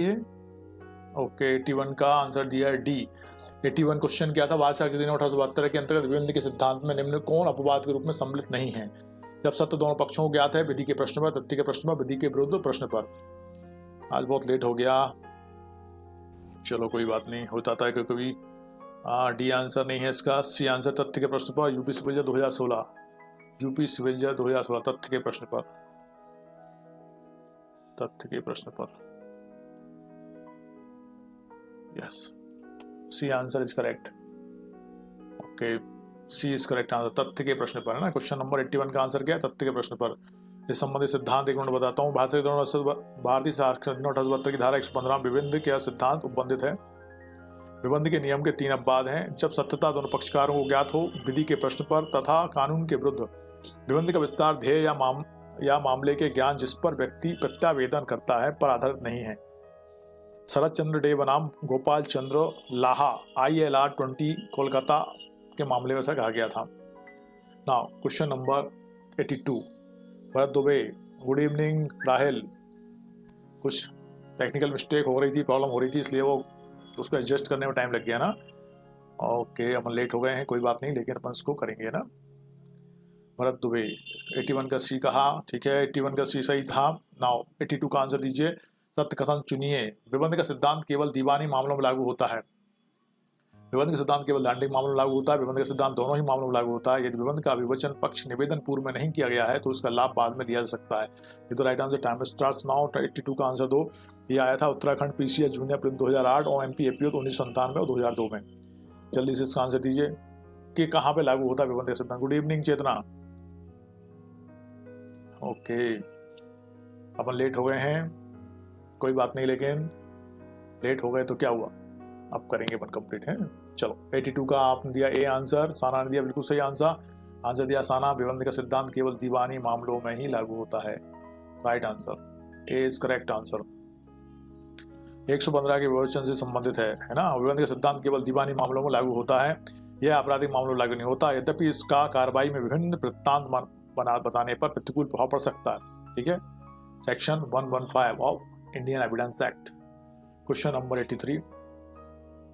है। ओके, 81 का आंसर दिया है डी। 81 क्वेश्चन क्या था, बादशाह के दिन 1872 के अंतर्गत विभिन्न के सिद्धांत में निम्न कौन अपवाद के रूप में सम्मिलित नहीं है? जब सत्य दोनों पक्षों को ज्ञात है, विधि के प्रश्न पर, तथ्य के प्रश्न पर, विधि के विरुद्ध प्रश्न पर। आज बहुत लेट हो गया, चलो कोई बात नहीं, होता था कभी कभी। डी आंसर नहीं है इसका। सी आंसर तथ्य के प्रश्न पर, यूपी सिविल जज 2016, यूपी सिविल जज 2016 तथ्य के प्रश्न पर, तथ्य के प्रश्न पर। Yes, C answer is correct. Okay, C is correct answer, तथ्य के प्रश्न पर है ना। क्वेश्चन नंबर 81 का आंसर क्या है? तथ्य के प्रश्न पर। इस संबंधित सिद्धांत एक मिनट बताता हूँ। भारतीय साक्षर अधिनियम 1872 की धारा 115 विभिन्न क्या सिद्धांत उपबंधित है? विबंध के नियम के 3 अपवाद हैं। जब सत्यता दोनों पक्षकारों को ज्ञात हो, विधि के प्रश्न पर तथा कानून के विरुद्ध। विबंध का विस्तार ध्येय या मामले के ज्ञान जिस पर व्यक्ति प्रत्यावेदन करता है पर आधारित नहीं है। शरद चंद्र डे बनाम गोपाल चंद्र लाहा ILR 20 कोलकाता के मामले में ऐसा कहा गया था। Now question number 82। Bharat Dubey, good evening Rahil. कुछ टेक्निकल मिस्टेक हो रही थी, प्रॉब्लम हो रही थी, इसलिए वो उसको एडजस्ट करने में टाइम लग गया ना। ओके, अपन लेट हो गए हैं, कोई बात नहीं, लेकिन अपन इसको करेंगे ना। भरत दुबे, 81 का सी कहा, ठीक है, 81 का सी सही था। नाउ 82 का आंसर दीजिए। सत्य कथन चुनिए। विबंध का सिद्धांत केवल दीवानी मामलों में लागू होता है। विबंध का सिद्धांत केवल दांडिक मामलों में लागू होता है। विबंध का सिद्धांत दोनों ही मामलों में लागू होता है। यदि विबंध का विवेचन पक्ष निवेदन पूर्व में नहीं किया गया है तो उसका लाभ बाद में दिया जा सकता है। ये तो right answer. Time starts now. 82 का आंसर दो। ये आया था उत्तराखंड PCS जूनियर प्रीलिम 2008 और MP APO 1997 और 2002 में। जल्दी से इसका आंसर दीजिए कि कहाँ पे लागू होता है विबंध का सिद्धांत। गुड इवनिंग चेतना। ओके, अपन लेट हो गए हैं, कोई बात नहीं, लेकिन लेट हो गए तो क्या हुआ, अब करेंगे अपन कंप्लीट है। चलो, 82 का आपने दिया ए आंसर, साना ने दिया बिल्कुल सही आंसर दिया साना। विबंध का सिद्धांत केवल दीवानी मामलों में ही लागू होता है। Right answer, A is correct answer. 115 के विवेचन से संबंधित है ना। विबंध का सिद्धांत केवल दीवानी मामलों में लागू होता है, यह आपराधिक मामलों में लागू नहीं होता। यद्यपि इसका कार्रवाई में विभिन्न वृत्तांत बताने पर प्रतिकूल प्रभाव पड़ सकता है। ठीक है, section 115 of Indian evidence act. Question number 83।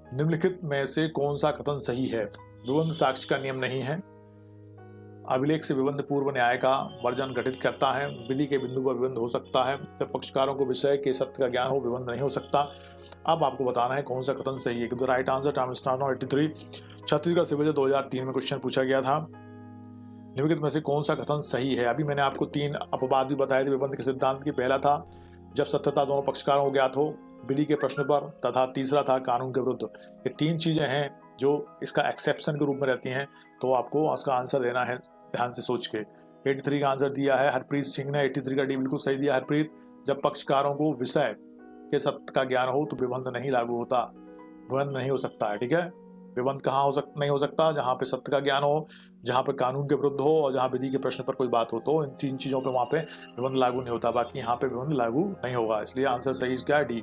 निम्नलिखित में से कौन सा कथन सही है? विबंध साक्ष्य का नियम नहीं है। अभिलेख से विबंध पूर्व न्याय का वर्जन गठित करता है। विधि के बिंदु पर विबंध हो सकता है। जब पक्षकारों को विषय के सत्य का ज्ञान हो, विबंध नहीं हो सकता। अब आपको बताना है कौन सा कथन सही है। The right answer, time start now. 83 Chhattisgarh civil 2003 में क्वेश्चन पूछा गया था। निम्नलिखित में से कौन सा कथन सही है? अभी मैंने आपको 3 अपवाद भी बताए थे विबंध के सिद्धांत की। पहला था जब सत्यता दोनों पक्षकारों को ज्ञात हो, विधि के प्रश्न पर, तथा तीसरा था कानून के विरुद्ध। ये 3 चीजें हैं जो इसका एक्सेप्शन के रूप में रहती हैं, तो आपको उसका आंसर देना है ध्यान से सोच के। 83 का आंसर दिया है हरप्रीत सिंह ने। 83 का डी बिल्कुल सही दिया हरप्रीत। जब पक्षकारों को विषय के सत्य का ज्ञान हो तो विबंध नहीं लागू होता, विबंध नहीं हो सकता है। ठीक है, विबंध कहाँ नहीं हो सकता? जहाँ पे सत्य का ज्ञान हो, जहाँ पे कानून के विरुद्ध हो और जहाँ विधि के प्रश्न पर कोई बात हो, तो इन 3 चीजों पे वहाँ पे विबंध लागू नहीं होता। बाकी यहाँ पे विबंध लागू नहीं होगा, इसलिए आंसर सही क्या है? D.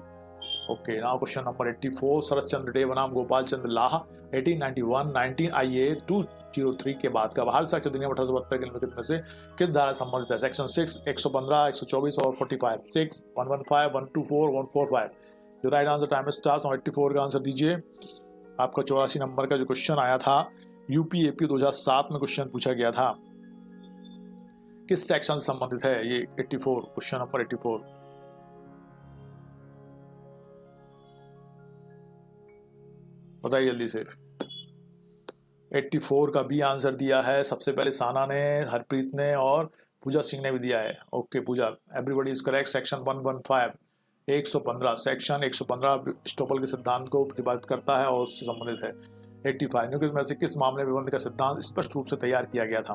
Okay, now question number 84। शरद चंद्र डे बनाम गोपाल चंद्र लाह 1891 19 IA 203 के बाद का भारत साक्ष्य अधिनियम 1872 के निम्नलिखित में से किस धारा संबंधित है? सेक्शन 6, 115, 124 और 45। 6, 115, 124, 145। जो राइट आंसर। Time start. 84 का आंसर दीजिए। आपका 84 नंबर का जो क्वेश्चन आया था UP APO 2007 में क्वेश्चन पूछा गया था, किस सेक्शन से संबंधित है ये? 84, क्वेश्चन नंबर 84। बताइए जल्दी से। 84 का बी आंसर दिया है सबसे पहले साना ने, हरप्रीत ने और पूजा सिंह ने भी दिया है। Okay Pooja, everybody is correct. Section 115 115 section 115 estoppel के सिद्धांत को प्रतिपादित करता है और उससे संबंधित है। 85 निम्नलिखित में से किस मामले में विबंध का सिद्धांत स्पष्ट रूप से तैयार किया गया था?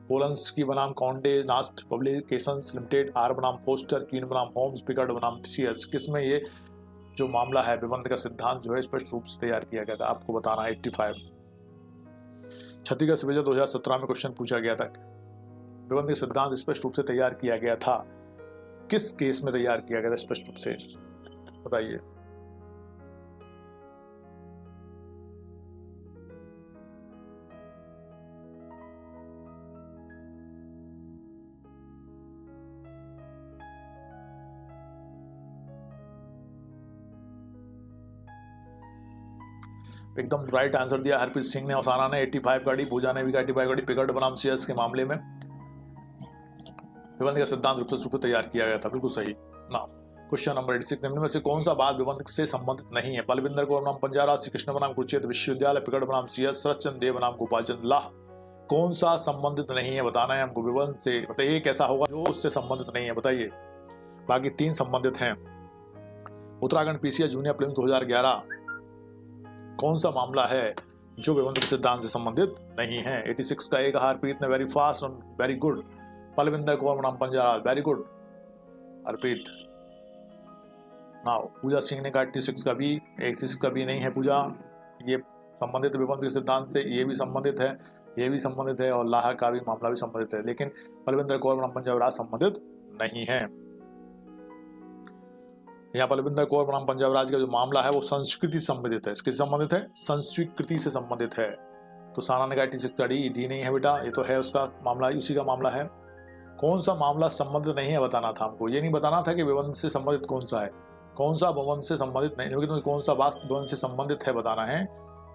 पोलंस्की बनाम कॉन्डे नास्ट पब्लिकेशंस लिमिटेड, आर बनाम फोस्टर, क्वीन बनाम होम्स, पिकर्ड बनाम सीएस। किसमें ये जो मामला है विबंध का सिद्धांत जो है स्पष्ट रूप से तैयार किया गया था? आपको बताना है। 85 छत्तीसगढ़ सिविल 2017 में क्वेश्चन पूछा गया था, विबंध का सिद्धांत स्पष्ट रूप से तैयार किया गया था, किस केस में तैयार किया गया था स्पष्ट रूप से? बताइए। एकदम राइट आंसर दिया हरप्रीत सिंह ने और साना ने 85 गाड़ी, पूजा ने भी 85 गाड़ी। पिकर्ड बनाम सीएस के मामले में विबंध का सिद्धांत रूप से तैयार किया गया था, बिल्कुल सही। ना क्वेश्चन नंबर 86, निम्न में से कौन सा बात विबंध से संबंधित नहीं है? बलविंदर कौर बनाम पंजारा, श्री कृष्ण बनाम कुरुक्षेत्र विश्वविद्यालय, पिकर्ड बनाम सीएस, शरदचंद्र देव बनाम गोपाल चंद्र लाह। कौन सा संबंधित नहीं है बताना है हमको विबंध से। बताइए एक ऐसा होगा जो उससे संबंधित नहीं है, बताइए। बाकी 3 संबंधित हैं। उत्तराखंड पीसीएस जूनियर प्रीलिम्स 2011 कौन सा मामला है जो विबंध के सिद्धांत से संबंधित नहीं है? 86 का एक हरप्रीत ने वेरी फास्ट और वेरी गुड। बलविंदर कौर बनाम पंजारा, very good Harpreet. Now Pooja Singh ने कहा 86 का भी, 86 का भी नहीं है पूजा। ये संबंधित विबंध के सिद्धांत से, ये भी संबंधित है, ये भी संबंधित है और लाह का भी मामला भी संबंधित है, लेकिन बलविंदर कौर बनाम पंजाबराज संबंधित नहीं है। यहाँ बलविंदर कौर बनाम पंजाबराज का जो मामला है वो संस्कृति से संबंधित है। किससे संबंधित है? संस्कृति से संबंधित है। तो साना ने कहा 86 का डी नहीं है बेटा, ये तो है उसका मामला, उसी का मामला है। कौन सा मामला संबंधित नहीं है बताना था हमको, ये नहीं बताना था कि विबंध से संबंधित कौन सा है, कौन सा विबंध से संबंधित नहीं, लेकिन कौन सा बात विबंध से संबंधित है बताना है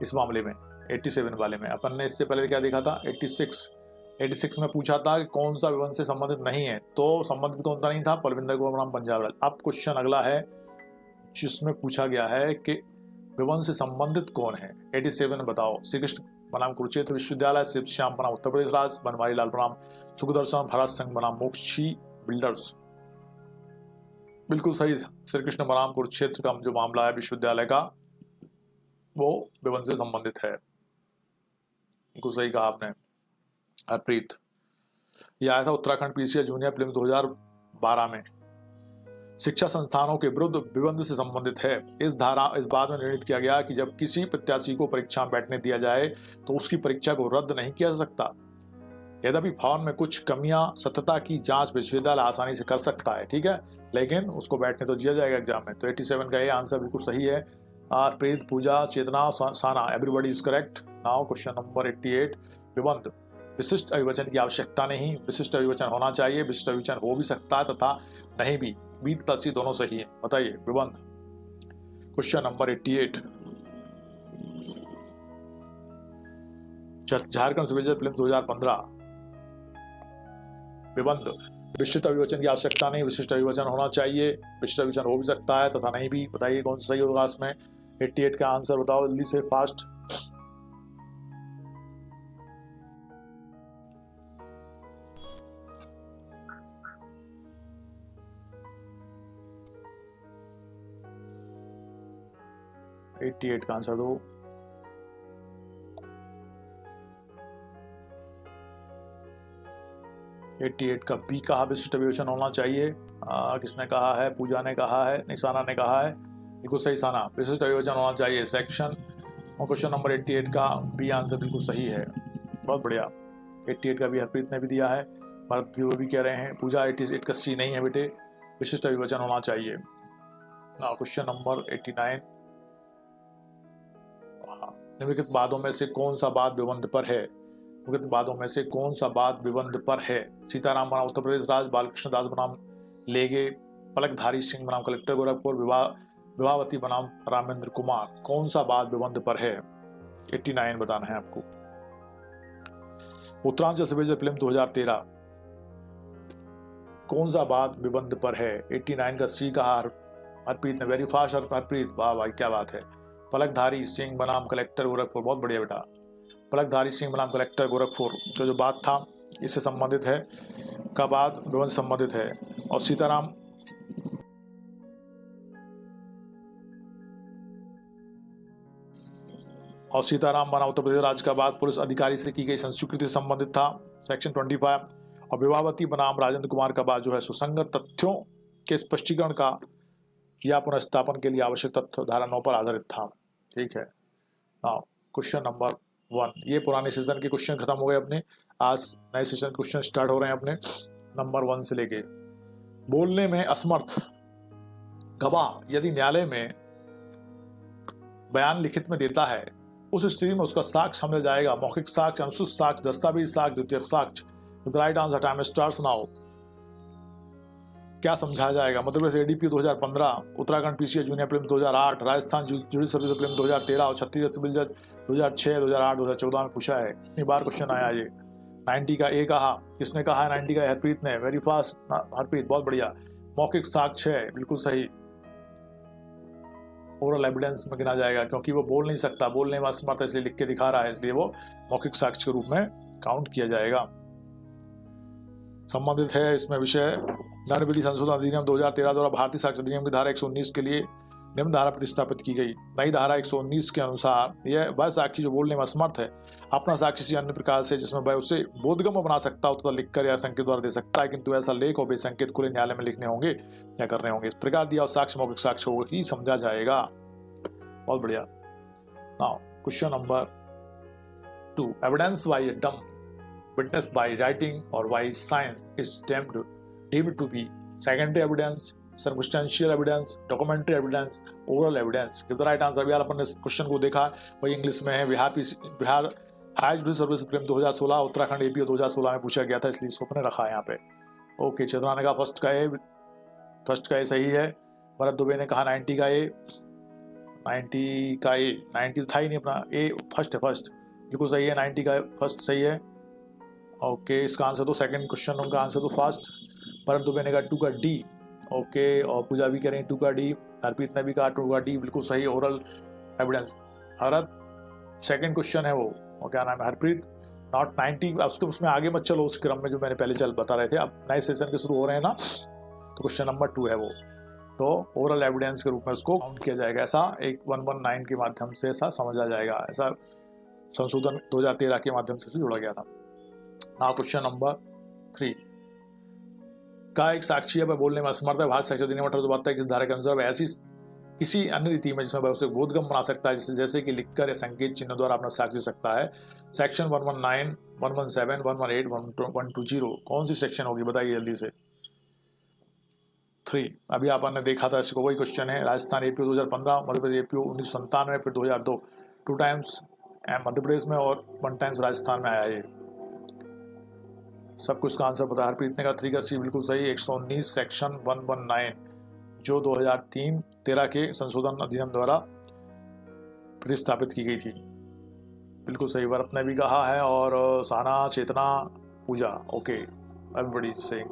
इस मामले में। 87 वाले में अपन ने इससे पहले क्या देखा था? 86 में पूछा था कि कौन सा विबंध से संबंधित नहीं है, तो संबंधित कौन सा नहीं था? बलविंदर कौर बनाम पंजाबराज। अब क्वेश्चन अगला है जिसमें पूछा गया है कि विबंध से संबंधित कौन है। 87 बताओ। श्री कृष्ण बनाम कुरुक्षेत्र विश्वविद्यालय, शिव श्याम बनाम उत्तर प्रदेश राज्य, बनवारी लाल बनाम सुखदर्शन, भरत सिंह बनाम मोक्षी बिल्डर्स। बिल्कुल सही। श्री कृष्ण बनाम कुरुक्षेत्र का जो मामला है विश्वविद्यालय का, वो विबंध से संबंधित है। बिल्कुल सही कहा आपने हरप्रीत। यह आया था उत्तराखंड पीसीएस जूनियर प्रीलिम्स 2012 में। शिक्षा संस्थानों के विरुद्ध विबंध से संबंधित है। इस बात में निर्णित किया गया कि जब किसी प्रत्याशी को परीक्षा में बैठने दिया जाए तो उसकी परीक्षा को रद्द नहीं किया जा सकता। यद्यपि फॉर्म में कुछ कमियां सत्यता की जांच विश्वविद्यालय आसानी से कर सकता है, ठीक है, लेकिन उसको बैठने तो दिया जाएगा एग्जाम में। तो 87 का ये आंसर बिल्कुल सही है। Preet, Pooja, Chetna, Sana, everybody is correct. Now question number 88, विबंध विशिष्ट अभिवचन की आवश्यकता नहीं, विशिष्ट अभिवचन होना चाहिए, विशिष्ट अभिवचन हो भी सकता है तथा नहीं भी, बी तथा सी दोनों सही है। बताइए विबंध। Question number 88, Jharkhand civil prelims 2015 विबंध विशिष्ट अभिवचन की आवश्यकता नहीं, विशिष्ट अभिवचन होना चाहिए, विशिष्ट अभिवचन हो भी सकता है तथा नहीं भी। बताइए कौन सा सही होगा इसमें। 88 का आंसर बताओ जल्दी से, फास्ट। एट का आंसर दो। एट का बी कहा विशिष्ट अभिवचन होना चाहिए। किसने कहा है? पूजा ने कहा है, निशाना ने कहा है। बिल्कुल सही साना, विशिष्ट अभिवचन होना चाहिए सेक्शन। और क्वेश्चन नंबर 88 का बी आंसर बिल्कुल सही है, बहुत बढ़िया। 88 का भी हरप्रीत ने भी दिया है, भरत भी वो भी कह रहे हैं। पूजा 88 का सी नहीं है बेटे, विशिष्ट अभिवचन होना चाहिए। क्वेश्चन नंबर 89, निम्नलिखित बातों में से कौन सा बात विबंध पर है? निम्नलिखित बातों में से कौन सा बात विबंध पर है? सीताराम बनाम उत्तर प्रदेश राज्य, बालकृष्ण दास बनाम लेगे, पलकधारी सिंह बनाम कलेक्टर गोरखपुर, विवाहवती बनाम रामेंद्र कुमार। कौन सा बात विबंध पर है? 89 बताना है आपको। उत्तरांचल सिविल प्रीलिम्स 2013 कौन सा बात विबंध पर है? 89 का सी कहा हरप्रीत ने, वेरी फास्ट हरप्रीत, वाह भाई क्या बात है। पलकधारी सिंह बनाम कलेक्टर गोरखपुर, बहुत बढ़िया बेटा। पलकधारी सिंह बनाम कलेक्टर गोरखपुर जो बात था इससे संबंधित है, का बात विबंध से संबंधित है। और सीताराम बनाम उत्तर प्रदेश राज्य का बात पुलिस अधिकारी से की गई संस्कृति से संबंधित था, सेक्शन 25। और विवाहवती बनाम राजेंद्र कुमार का बात जो है सुसंगत तथ्यों के स्पष्टीकरण का या पुनर्स्थापन के लिए आवश्यक तथ्य धारा 9 पर आधारित था, ठीक है। नाउ क्वेश्चन नंबर 1, ये पुराने सेशन के क्वेश्चन खत्म हो गए अपने, आज नए सेशन क्वेश्चन स्टार्ट हो रहे हैं अपने नंबर 1 से लेके। बोलने में असमर्थ गवाह यदि न्यायालय में बयान लिखित में देता है, उस स्थिति में उसका साक्ष्य समझा जाएगा मौखिक साक्ष्य, अनुसूचित साक्ष्य, दस्तावेज साक्ष्य, द्वितीयक साक्ष्य। The right answer time starts now. क्या समझाया जाएगा? Madhya Pradesh ADP 2015, Uttarakhand PCS junior prelims 2008, Rajasthan judicial service prelims 2013 और छत्तीसगढ़ सिविल जज 2006, 2008, 2014 में पूछा है। कितनी बार क्वेश्चन आया ये? 90 का ए कहा, किसने कहा है 90 का? हरप्रीत ने। वेरी फास्ट हरप्रीत, बहुत बढ़िया। मौखिक साक्ष्य है, बिल्कुल सही। ओरल एविडेंस में गिना जाएगा क्योंकि वो बोल नहीं सकता, बोलने में असमर्थ है, इसलिए लिख के दिखा रहा है, इसलिए वो मौखिक साक्ष्य के रूप में काउंट किया जाएगा। संबंधित है इसमें विषय दंड विधि संशोधन अधिनियम 2013 द्वारा भारतीय साक्ष्य अधिनियम की धारा 119 के लिए निम्न धारा प्रतिस्थापित की गई। नई धारा 119 के अनुसार यह वह साक्षी जो बोलने में असमर्थ है अपना साक्ष्य किसी अन्य प्रकार से जिसमें वह उसे बोधगम्य बना सकता हो तथा लिखकर या संकेत द्वारा दे सकता है, किंतु ऐसा लेख और संकेत खुले न्यायालय में लिखने होंगे या करने होंगे। इस प्रकार दिया साक्ष्य मौखिक साक्ष्य होगा ही समझा जाएगा। बहुत बढ़िया। Now question number 2, evidence bye डम witness by writing or by science is deemed to be secondary evidence, circumstantial evidence, documentary evidence, oral evidence. Give the right answer। अभी अपन ने क्वेश्चन को देखा, वही इंग्लिश में है। Bihar high judicial service prelims 2016, Uttarakhand APO 2016 में पूछा गया था, इसलिए इसको अपने रखा है यहाँ पे। ओके, चेतना ने कहा फर्स्ट का ए सही है। भरत दुबे ने कहा 90 का ए, 90 का ए, 90 था ही नहीं अपना, ए फर्स्ट है, फर्स्ट बिल्कुल सही है, 90 का फर्स्ट सही है। ओके, इसका आंसर तो सेकंड क्वेश्चन का आंसर तो फर्स्ट। भरत दुबे ने कहा 2 का डी। ओके, और पूजा भी कह रही 2 का डी। हरप्रीत ने भी कहा 2 का डी, बिल्कुल सही, oral evidence. Bharat second question है वो, और क्या नाम है, हरप्रीत नॉट 90। अब उसमें आगे मत चलो उस क्रम में जो मैंने पहले बता रहे थे, अब नए सेशन के शुरू हो रहे हैं ना, तो क्वेश्चन नंबर 2 है वो, तो ओरल एविडेंस के रूप में उसको काउंट किया जाएगा। ऐसा एक 119 के माध्यम से ऐसा समझा जाएगा, ऐसा संशोधन 2013 के माध्यम से जोड़ा गया था। नाउ क्वेश्चन नंबर 3 का एक साक्षी है वह बोलने में असमर्थ है, भारत साक्ष्य अधिनियम 1872 किस धारा के अनुसार ऐसी किसी अन्य रीति में जिसमें वह उसे बोधगम्य बना सकता है, जैसे कि लिखकर या संकेत चिन्ह द्वारा अपना साक्ष्य सकता है। सेक्शन 119, 117, 118, 120 कौन सी सेक्शन होगी बताइए जल्दी से। 3 अभी आपने देखा था, इसको वही क्वेश्चन है। राजस्थान एपीओ 2015, मध्य प्रदेश एपीओ 1997, फिर 2002, 2 टाइम्स मध्य प्रदेश में और 1 टाइम्स राजस्थान में आया ये। सब कुछ का आंसर पता। हरप्रीत ने कहा 3 का सी बिल्कुल सही। 119 सेक्शन 119 जो 2003-13 के संशोधन अधिनियम द्वारा प्रतिस्थापित की गई थी, बिल्कुल सही। भरत ने भी कहा है, और Sana, Chetna, Pooja, okay, everybody saying.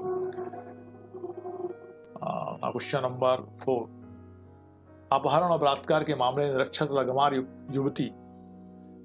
Question number 4 अपहरण और बलात्कार के मामले में निरक्षर तथा गंवार युवती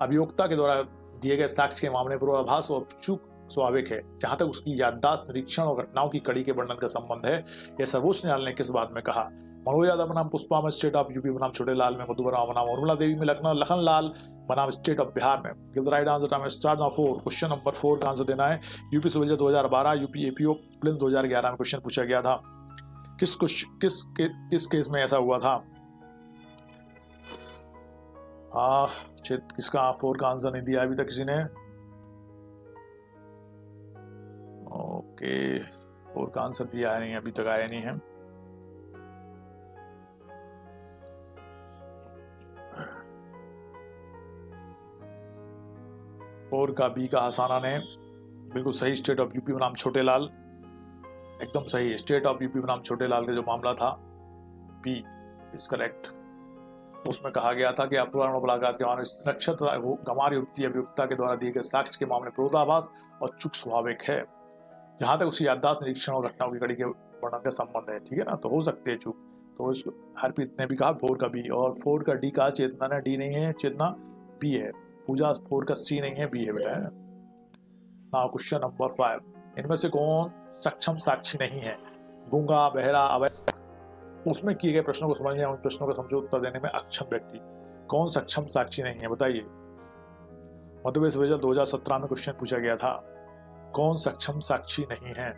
अभियोक्ता के द्वारा दिए गए साक्ष्य के मामले में पूर्वाभास और चूक स्वाभाविक है, जहां तक उसकी याददाश्त, निरीक्षण और घटनाओं की कड़ी के वर्णन का संबंध है। यह सर्वोच्च न्यायालय ने किस बात में कहा? मनोज यादव बनाम पुष्पा में स्टेट ऑफ यूपी बनाम छोटे लाल में, मधुबरा बनाम उर्मिला देवी में, लखन लाल बनाम स्टेट ऑफ बिहार में। Give the right answer. Time start now. 4 question number 4 का आंसर देना है। यूपी सिविल जज 2012, यूपी एपीओ प्रीलिम्स 2011 में क्वेश्चन पूछा गया था। किस केस में ऐसा हुआ था? किसका 4 का आंसर नहीं दिया अभी तक किसी ने? ओके, 4 का आंसर दिया है नहीं, अभी तक आया नहीं है। और का बी का हसाना ने, बिल्कुल सही। स्टेट ऑफ यूपी बनाम छोटे लाल, एकदम सही। स्टेट ऑफ यूपी बनाम छोटे लाल का जो मामला था, बी इज करेक्ट। उसमें कहा गया था कि अपहरण और बलात्कार के मामले नक्षत्र गंवार युवती अभियुक्ता के द्वारा दिए गए साक्ष्य के मामले विरोधाभास और चूक स्वाभाविक है, जहां तक उसकी याददाश्त, निरीक्षण और घटनाओं की कड़ी के वर्णन का संबंध है। ठीक है ना, तो हो सकते हैं चूक। तो हरप्रीत ने भी कहा 4 का बी, और 4 का डी कहा। चेतना ने डी नहीं है, चेतना बी है। पूजा 4 का सी नहीं है, बी है बेटा। नाउ क्वेश्चन नंबर 5 इनमें से कौन सक्षम साक्षी नहीं है? गूंगा, बहरा, अवैध। उसमें किए गए प्रश्नों को समझने और उन प्रश्नों का समझौता उत्तर देने में अक्षम व्यक्ति कौन सक्षम साक्षी नहीं है बताइए। मध्य प्रदेश सिविल जज 2017 में क्वेश्चन पूछा गया था, कौन सक्षम साक्षी नहीं है?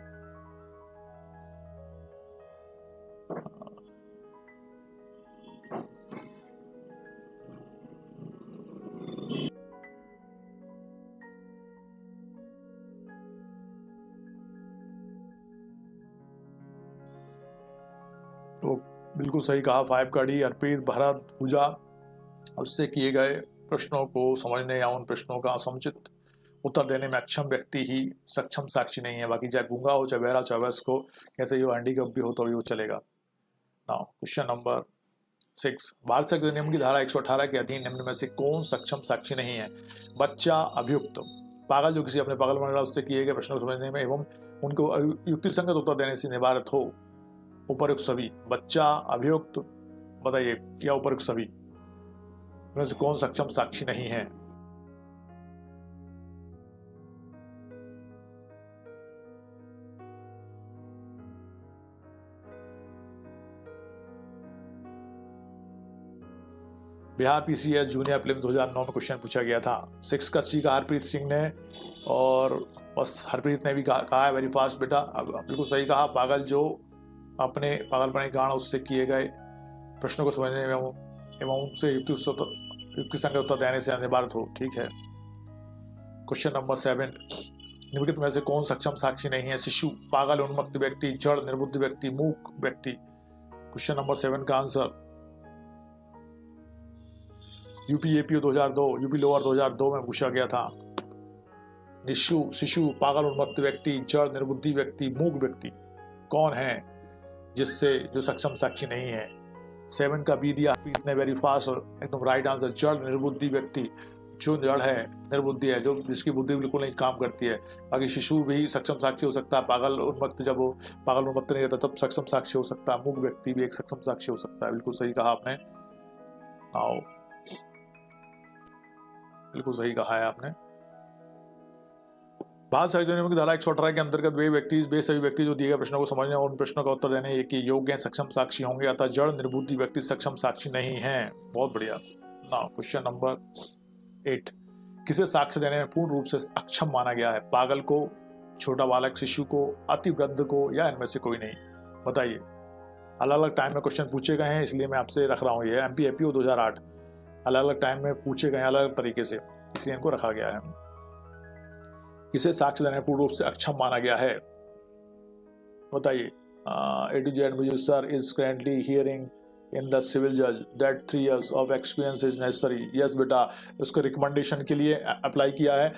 तो बिल्कुल सही कहा 5 का डी। अर्पित, भरत, पूजा, उससे किए गए प्रश्नों को समझने या उन प्रश्नों का समुचित उत्तर देने में अक्षम व्यक्ति ही सक्षम साक्षी नहीं है। बाकी चाहे गूंगा हो, चाहे बहरा, चाहे वयस्क हो, ऐसे ही वो हैंडीकैप भी हो तो भी वो चलेगा। नाउ क्वेश्चन नंबर 6, भारत संविधान अधिनियम की धारा 118 के अधीन निम्न में से कौन सक्षम साक्षी नहीं है? बच्चा, अभियुक्त, पागल जो किसी अपने पागल बने उससे किए गए प्रश्नों को समझने में एवं उनको युक्तिसंगत उत्तर देने से निवारित हो। उपयुक्त सभी। बच्चा, अभियुक्त, बताइए, या उपयुक्त सभी में से कौन सक्षम साक्षी नहीं है? बिहार पीसीएस जूनियर प्रीलिम्स 2009 में क्वेश्चन पूछा गया था। 6 का सी का हरप्रीत सिंह ने, और बस हरप्रीत ने भी कहा है वेरी फास्ट बेटा, अब बिल्कुल सही कहा। पागल जो अपने पागलपने के कारण उससे किए गए प्रश्नों को समझने में एवं उनसे युक्तिसंगत उत्तर देने से अनिवार्य हो। ठीक है। क्वेश्चन नंबर 7, निम्नलिखित में से कौन सक्षम साक्षी नहीं है? शिशु, पागल, उन्मत्त व्यक्ति, जड़, निर्बुद्धि व्यक्ति, मूक व्यक्ति। क्वेश्चन नंबर 7 का answer UP APO 2002, UP lower 2002 में पूछा गया था। शिशु, पागल, उन्मत्त व्यक्ति, जड़, निर्बुद्धि व्यक्ति, मूक व्यक्ति कौन है जिससे जो सक्षम साक्षी नहीं है? 7 का बी दिया हरप्रीत ने, वेरी फास्ट और एकदम राइट आंसर। जड़, निर्बुद्धि व्यक्ति, जो जड़ है, निर्बुद्धि है, जो जिसकी बुद्धि बिल्कुल नहीं काम करती है। बाकी शिशु भी सक्षम साक्षी हो सकता है। पागल, उन्मत्त, जब वो पागल उन्मत्त नहीं रहता तब सक्षम साक्षी हो सकता है। मूक व्यक्ति भी एक सक्षम साक्षी हो सकता है। बिल्कुल सही कहा आपने। आओ, बिल्कुल सही कहा है आपने। भारत संविधान अधिनियम की धारा 118 के अंतर्गत वे सभी व्यक्ति जो दिए गए प्रश्नों को समझने और उन प्रश्नों का उत्तर देने के योग्य सक्षम साक्षी होंगे, अतः जड़, निर्बुद्धि व्यक्ति सक्षम साक्षी नहीं है। बहुत बढ़िया। नाउ क्वेश्चन नंबर 8, किसे साक्ष्य देने में पूर्ण रूप से अक्षम माना गया है? पागल को, छोटा बालक, शिशु को, अति वृद्ध को, या इनमें से कोई नहीं? बताइए। अलग अलग टाइम में क्वेश्चन पूछे गए हैं, इसलिए मैं आपसे रख रहा हूँ। ये एमपी एपीओ 2008 अलग अलग टाइम में पूछे गए, अलग अलग तरीके से, इसलिए इनको रखा गया है। किसे साक्ष्य देने पूर्ण रूप से अक्षम माना गया है? बताइए। ए टू जेड मुझे sir is currently hearing in the civil जज that 3 years of experience is necessary. Yes बेटा, उसको रिकमेंडेशन के लिए अप्लाई किया है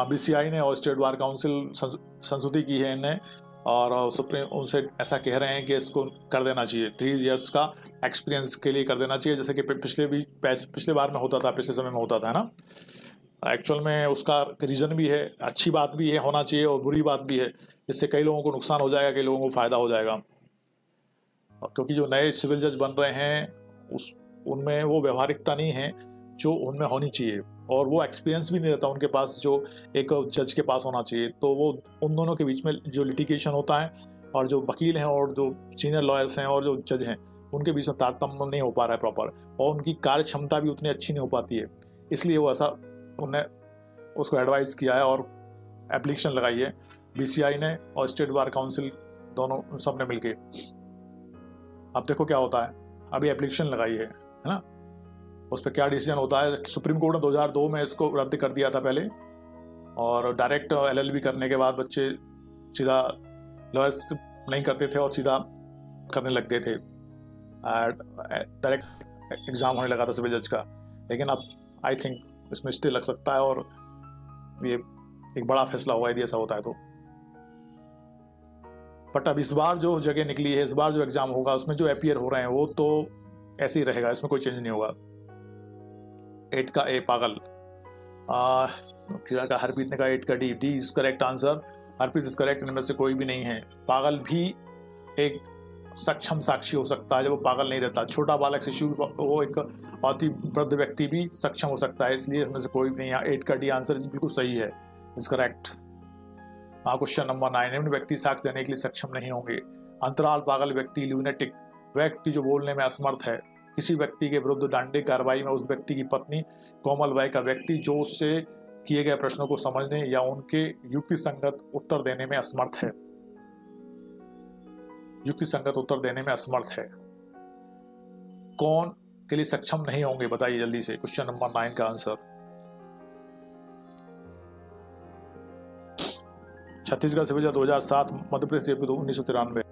बीसीआई ने और स्टेट बार काउंसिल संशोधित की है इन्हें, और सुप्रीम उनसे ऐसा कह रहे हैं कि इसको कर देना चाहिए। 3 years का एक्सपीरियंस के लिए कर देना चाहिए, जैसे कि पिछले बार में होता था, पिछले समय में होता था ना। एक्चुअल में उसका रीज़न भी है, अच्छी बात भी है, होना चाहिए, और बुरी बात भी है। इससे कई लोगों को नुकसान हो जाएगा, कई लोगों को फ़ायदा हो जाएगा, क्योंकि जो नए सिविल जज बन रहे हैं उनमें वो व्यवहारिकता नहीं है जो उनमें होनी चाहिए, और वो एक्सपीरियंस भी नहीं रहता उनके पास जो एक जज के पास होना चाहिए। तो वो उन दोनों के बीच में जो लिटिगेशन होता है, और जो वकील हैं और जो सीनियर लॉयर्स हैं और जो जज हैं, उनके बीच में तारतम्य नहीं हो पा रहा है प्रॉपर, और उनकी कार्य क्षमता भी उतनी अच्छी नहीं हो पाती है। इसलिए वो ऐसा उन्हें उसको एडवाइस किया है और एप्लीकेशन लगाई है बीसीआई ने और स्टेट बार काउंसिल, दोनों सब ने मिलके। अब देखो क्या होता है। अभी एप्लीकेशन लगाई है ना, उस पर क्या डिसीजन होता है। सुप्रीम कोर्ट ने 2002 में इसको रद्द कर दिया था पहले, और डायरेक्ट एलएलबी करने के बाद बच्चे सीधा लॉयर्स नहीं करते थे और सीधा करने लग गए थे, डायरेक्ट एग्जाम होने लगा था सिविल जज का। लेकिन अब आई थिंक इसमें स्टे लग सकता है, और ये एक बड़ा फैसला होगा यदि ऐसा होता है तो। बट अब इस बार जो जगह निकली है, इस बार जो एग्जाम होगा उसमें जो अपीयर हो रहे हैं वो तो ऐसे ही रहेगा, इसमें कोई चेंज नहीं होगा। 8 का ए, पागल। हरप्रीत ने कहा 8 का D is correct answer. Harpreet is correct, इनमें से कोई भी नहीं है। पागल भी एक सक्षम साक्षी हो सकता है जब वो पागल नहीं रहता। छोटा बालक, शिशु, वो एक अति वृद्ध व्यक्ति भी सक्षम हो सकता है, इसलिए इसमें से कोई भी नहीं है। 8 का डी आंसर बिल्कुल सही है, इज करेक्ट। क्वेश्चन नंबर 9, निम्न व्यक्ति साक्ष्य देने के लिए सक्षम नहीं होंगे। अंतराल पागल व्यक्ति, ल्यूनेटिक व्यक्ति जो बोलने में असमर्थ है। किसी व्यक्ति के विरुद्ध दंडनीय कार्रवाई में उस व्यक्ति की पत्नी, कोमल वय का व्यक्ति जो उससे किए गए प्रश्नों को समझने या उनके युक्ति संगत उत्तर देने में असमर्थ है। युक्ति संगत उत्तर देने में असमर्थ है, कौन के लिए सक्षम नहीं होंगे? बताइए जल्दी से। क्वेश्चन नंबर 9 का आंसर छत्तीसगढ़ सिविल जज 2007, मध्य प्रदेश 1993।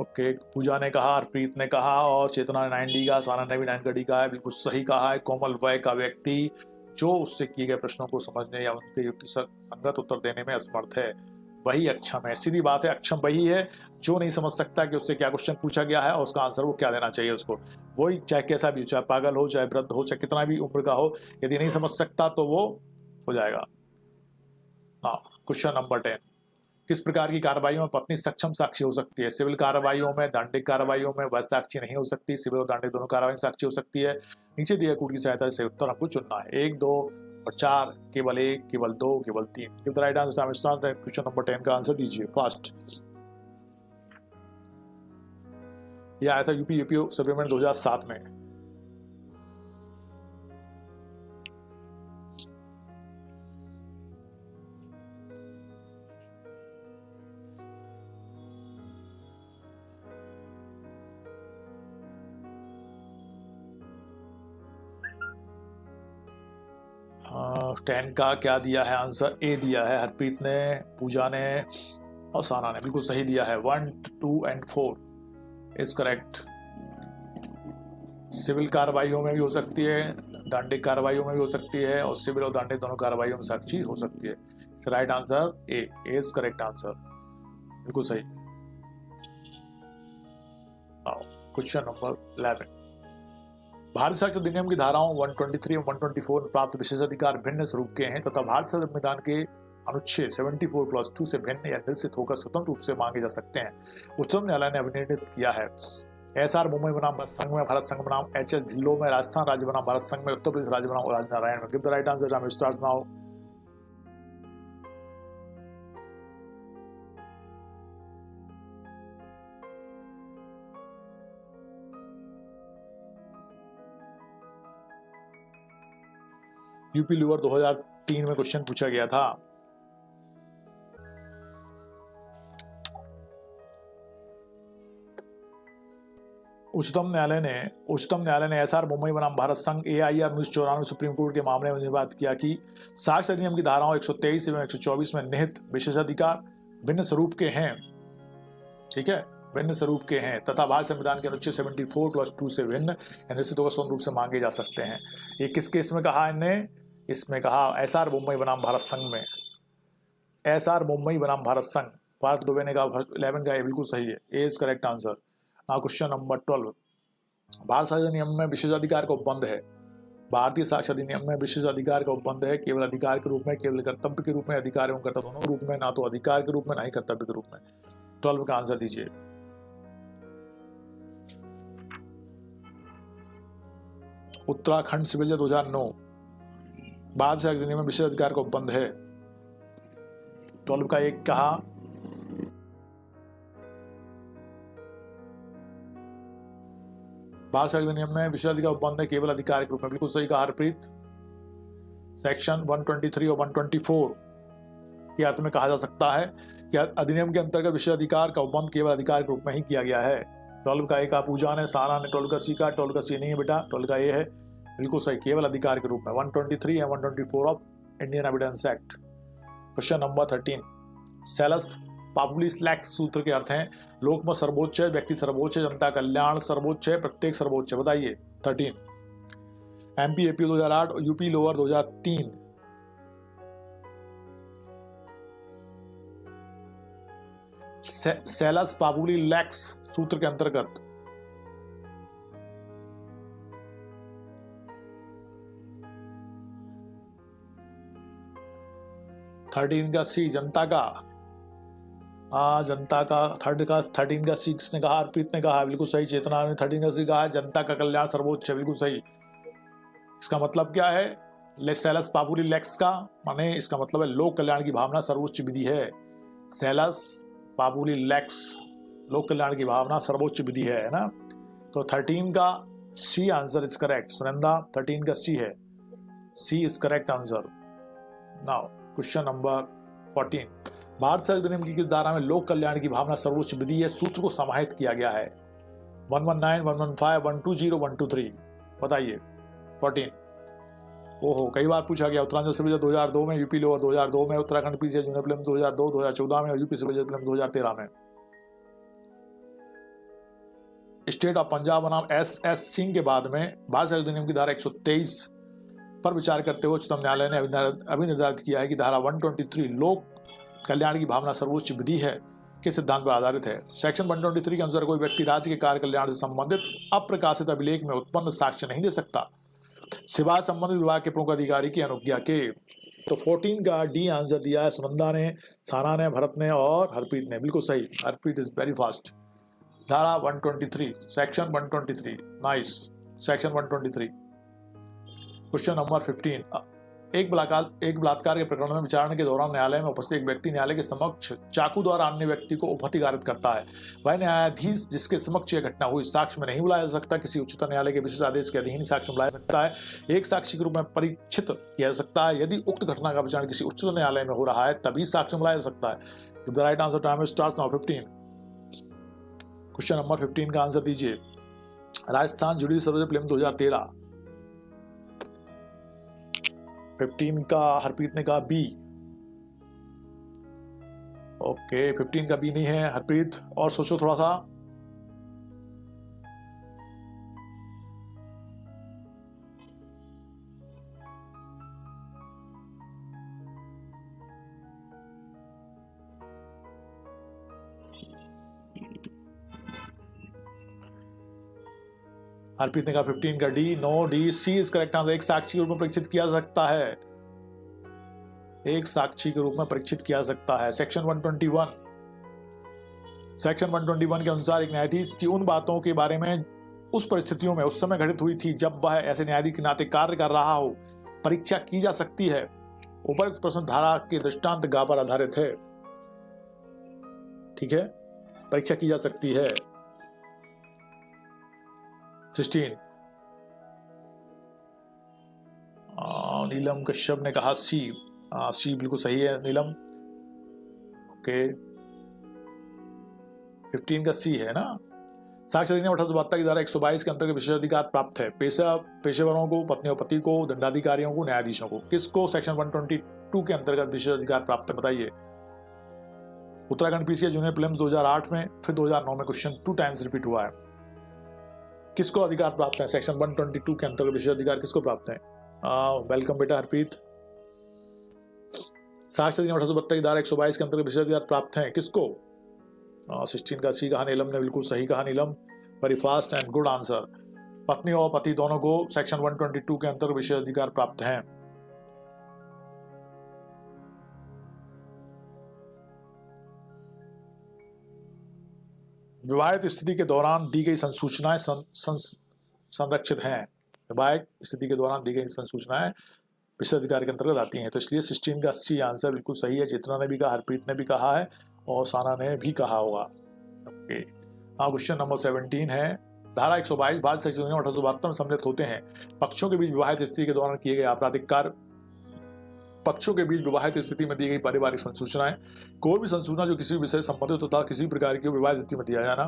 ओके, पूजा ने कहा, हरप्रीत ने कहा और चेतना ने 9 डी का, साना ने भी 9 का डी का है, बिल्कुल सही कहा है। कोमल वय का व्यक्ति जो उससे किए गए प्रश्नों को समझने या उनके युक्ति संगत उत्तर देने में असमर्थ है वही अक्षम है। सीधी बात है, अक्षम वही है जो नहीं समझ सकता कि उससे क्या क्वेश्चन पूछा गया है और उसका आंसर वो क्या देना चाहिए उसको। वही चाहे कैसा भी हो, चाहे पागल हो, चाहे वृद्ध हो, चाहे कितना भी उम्र का हो, यदि नहीं समझ सकता तो वो हो जाएगा। क्वेश्चन नंबर 10, किस प्रकार की कार्रवाइयों में पत्नी सक्षम साक्षी हो सकती है? सिविल कार्रवाइयों में, दंडिक कार्रवाइयों में वह साक्षी नहीं हो सकती। सिविल और दंडिक दोनों कार्रवाई में साक्षी हो सकती है। नीचे दिए कूट की सहायता से उत्तर हमको चुनना है, 1, 2 और 4, केवल 1, केवल 2, केवल 3। Give the right answer. Question number 10 का आंसर दीजिए फास्ट। यह आया था यूपी सप्लीमेंट 2007 में। हाँ, 10 का क्या दिया है आंसर? ए दिया है हरप्रीत ने, पूजा ने और साना ने, बिल्कुल सही दिया है। 1, 2 एंड 4 इज करेक्ट। सिविल कार्रवाइयों में भी हो सकती है, दंडिक कार्रवाइयों में भी हो सकती है और सिविल और दंडिक दोनों कार्रवाइयों में साक्षी हो सकती है। Right answer A is correct answer, बिल्कुल सही। क्वेश्चन नंबर 11, भारतीय साक्ष्य अधिनियम की धाराओं 123 और 124 में प्राप्त विशेषाधिकार भिन्न स्वरूप के हैं तथा भारतीय संविधान के अनुच्छेद 74 क्लॉज 2 से भिन्न या निश्चित होकर स्वतंत्र रूप से मांगे जा सकते हैं। उच्चतम न्यायालय ने अभिनिर्णित किया है। एसआर मुंबई बनाम भारत संघ में, भारत संघ बनाम एचएस ढिल्लो में, राजस्थान राज्य बनाम भारत संघ में, उत्तर प्रदेश राज्य बनाम राजनारायण में। Give the right answer. Time starts now. UP lower 2003 में क्वेश्चन पूछा गया था। उच्चतम न्यायालय ने एसआर मुंबई बनाम भारत संघ AIR 1994 सुप्रीम कोर्ट के मामले में निर्वात किया कि साक्ष्य अधिनियम की धाराओं 123 एवं 124 में निहित विशेषाधिकार भिन्न स्वरूप के हैं, ठीक है, भिन्न स्वरूप के हैं तथा भारत संविधान के अनुच्छेद 74 क्लॉज 2 से भिन्न या निश्चित होकर स्वतंत्र रूप से मांगे जा सकते हैं। ये किस केस में कहा इनने? इसमें कहा एसआर मुंबई बनाम भारत संघ में। एसआर मुंबई बनाम भारत संघ, पार्ट दुबे ने कहा 11 का, बिल्कुल सही है, A is correct answer. Now question number 12, Bharat साक्ष्य अधिनियम में विशेषाधिकार का उपबंध है। भारतीय साक्ष्य अधिनियम में विशेषाधिकार का उपबंध है, केवल अधिकार के रूप में, केवल कर्तव्य के रूप में, अधिकार एवं कर्तव्य दोनों रूप में, ना तो अधिकार के रूप में ना ही कर्तव्य के रूप में। 12 का आंसर दीजिए। उत्तराखंड सिविल 2009, भारत साक्ष्य अधिनियम में विशेषाधिकार का उपबंध है। 12 का 1 कहा, भारत साक्ष्य अधिनियम में विशेषाधिकार उपबंध है केवल अधिकार के रूप में, बिल्कुल सही कहा हरप्रीत। सेक्शन 123 और 124 के अर्थ में कहा जा सकता है कि अधिनियम के अंतर्गत विशेषाधिकार का उपबंध केवल अधिकार के रूप में ही किया गया है। 12 का 1 कहा पूजा ने, सारा ने 12 का सी कहा, 12 का सी नहीं है बेटा, 12 का ए है, बिल्कुल सही, केवल अधिकार के रूप में। 123 and 124 of Indian evidence act. Question number 13, सेलस पापुलिस लैक्स सूत्र के अर्थ हैं लोकमत सर्वोच्च है, व्यक्ति सर्वोच्च है, जनता कल्याण सर्वोच्च है, प्रत्येक सर्वोच्च है। बताइए 13। MP APO 2008 और यूपी लोअर 2003। सेलस पापुली लैक्स सूत्र के अंतर्गत थर्टीन का सी, जनता का, जनता का, 13 का सी किसने कहा? अर्पित ने कहा, बिल्कुल सही। चेतना ने 13 का सी कहा, जनता का कल्याण सर्वोच्च है, बिल्कुल सही। इसका मतलब क्या है? सेलस पापुली लेक्स का माने इसका मतलब है लोक कल्याण की भावना सर्वोच्च विधि है। सेलस पापुली लेक्स, लोक कल्याण की भावना सर्वोच्च विधि है ना। तो 13 का C answer is correct. Sunanda 13 का सी है, C is correct answer. Now question number 14, Bharat साक्ष्य अधिनियम की किस धारा में लोक कल्याण की भावना सर्वोच्च विधि है सूत्र को समाहित किया गया है? 119, 115, 120, 123। बताइए 14। ओहो, कई बार पूछा गया। उत्तरांचल सिविल 2002 में, यूपी लोअर 2002 में, उत्तराखंड PCI जूनियर प्रीलिम्स 2002, 2014 में और यूपी सिविल प्रीलिम्स 2013 में। स्टेट ऑफ पंजाब बनाम SS सिंह के बाद में भारत संविधान अधिनियम की धारा 123 पर विचार करते हुए उच्चतम न्यायालय ने अभी निर्धारित किया है कि धारा 123 लोक कल्याण की भावना सर्वोच्च विधि है के सिद्धांत पर आधारित है। सेक्शन 123 के अनुसार कोई व्यक्ति राज्य के कार्य कल्याण से संबंधित अप्रकाशित अभिलेख में उत्पन्न साक्ष्य नहीं दे सकता सिवाय संबंधित विभाग के प्रमुख अधिकारी की अनुज्ञा के। तो 14 का डी आंसर दिया है सुनंदा ने, साना ने, भरत ने और हरप्रीत ने। बिल्कुल सही, हरप्रीत इज वेरी फास्ट। धारा 123 section 123 nice. Section 123 question number 15 एक बलात्कार के प्रकरण में विचारणा के दौरान न्यायालय में उपस्थित एक व्यक्ति न्यायालय के समक्ष चाकू द्वारा अन्य व्यक्ति को उपहतिकारित करता है। वह न्यायाधीश जिसके समक्ष यह घटना हुई साक्ष्य में नहीं बुलाया जा सकता। किसी उच्चतम न्यायालय के विशेष आदेश के अधीन साक्ष्य बुलाया सकता है। एक साक्षी के रूप में परीक्षित किया जा सकता है। यदि उक्त घटना का विचारण किसी उच्चतम न्यायालय में हो रहा है तभी साक्ष्य बुलाया जा सकता है। The right answer time starts now 15। Question number 15 का आंसर दीजिए। Rajasthan judicial service prelim 2013। 15 का हरप्रीत ने कहा बी। ओके 15 का बी नहीं है हरप्रीत, और सोचो थोड़ा सा। हरप्रीत ने कहा 15 का D. No, D C is correct answer. एक साक्षी के रूप में परीक्षित किया जा सकता है। एक साक्षी के रूप में परीक्षित किया जा सकता है। सेक्शन 121 के अनुसार एक न्यायाधीश की उन बातों के बारे में उस परिस्थितियों में उस समय घटित हुई थी जब वह ऐसे न्यायाधीश के नाते कार्य कर रहा हो परीक्षा की जा सकती है। उपरोक्त प्रश्न धारा के दृष्टांत गा पर आधारित है। ठीक है, परीक्षा की जा सकती है। 16 नीलम कश्यप ने कहा सी। सी बिल्कुल सही है नीलम। ओके 15 का सी है ना। साक्ष्य अधिनियम 1872 की धारा 122 के अंतर्गत विशेषाधिकार प्राप्त है पेशेवरों को, पत्नी और पति को, दंडाधिकारियों को, न्यायाधीशों को। किसको सेक्शन 122 के अंतर्गत विशेषाधिकार प्राप्त है बताइए। उत्तराखंड पीसीएस जूनियर प्रीलिम्स 2008 में, फिर 2009 में क्वेश्चन 2 टाइम्स रिपीट हुआ है। किसको अधिकार प्राप्त है सेक्शन 122 के अंतर्गत विशेषाधिकार किसको प्राप्त है? वेलकम बेटा हरप्रीत। साक्ष्य अधिनियम 1872 की धारा 122 के अंतर्गत विशेषाधिकार प्राप्त हैं किसको? 16 का सी कहा नीलम ने, बिल्कुल सही कहा Neelam, very fast and good answer. पत्नी और पति दोनों को सेक्शन 122 के अंतर्गत विशेषाधिकार प्राप्त हैं। विवाहित स्थिति के दौरान दी गई संसूचनाएं संरक्षित हैं। विवाहित स्थिति के दौरान दी गई संसूचनाएं विशेषाधिकार के अंतर्गत आती हैं, तो इसलिए 16 का सी आंसर बिल्कुल सही है। चेतना ने भी कहा, हरप्रीत ने भी कहा है और साना ने भी कहा होगा। ओके, हाँ क्वेश्चन नंबर 17 है। धारा 122 भारत सेक्शन 1872 में सम्मिलित होते हैं पक्षों के बीच विवाहित स्थिति के दौरान किए गए आपराधिक कार्य। पक्षों के बीच विवाहित स्थिति में दी गई पारिवारिक संसूचनाएं, कोई भी संसूचना जो किसी विषय संबंधित होता किसी प्रकार की विवाहित स्थिति में दिया जाना।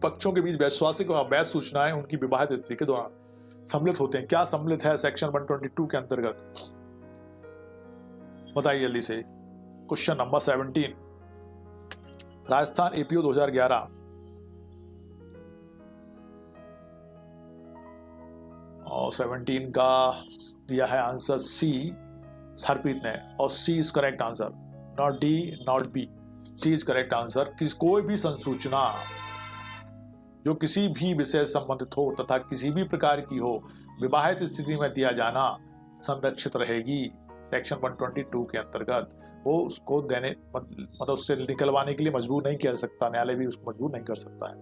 पक्षों के बीच वैश्वासिक और अवैध सूचनाएं उनकी विवाहित स्थिति के दौरान सम्मिलित होते हैं। क्या सम्मिलित है सेक्शन 122 के अंतर्गत? बताइए जल्दी से। Question number 17 Rajasthan APO 2011। और 17 का दिया है आंसर सी हरप्रीत ने, और C is correct answer, not D not B, C is correct answer. कोई भी संसूचना जो किसी भी विषय संबंधित हो तथा किसी भी प्रकार की हो विवाहित स्थिति में दिया जाना संरक्षित रहेगी सेक्शन 122 के अंतर्गत। वो उसको देने मतलब उससे निकलवाने के लिए मजबूर नहीं किया जा सकता, न्यायालय भी उसको मजबूर नहीं कर सकता है।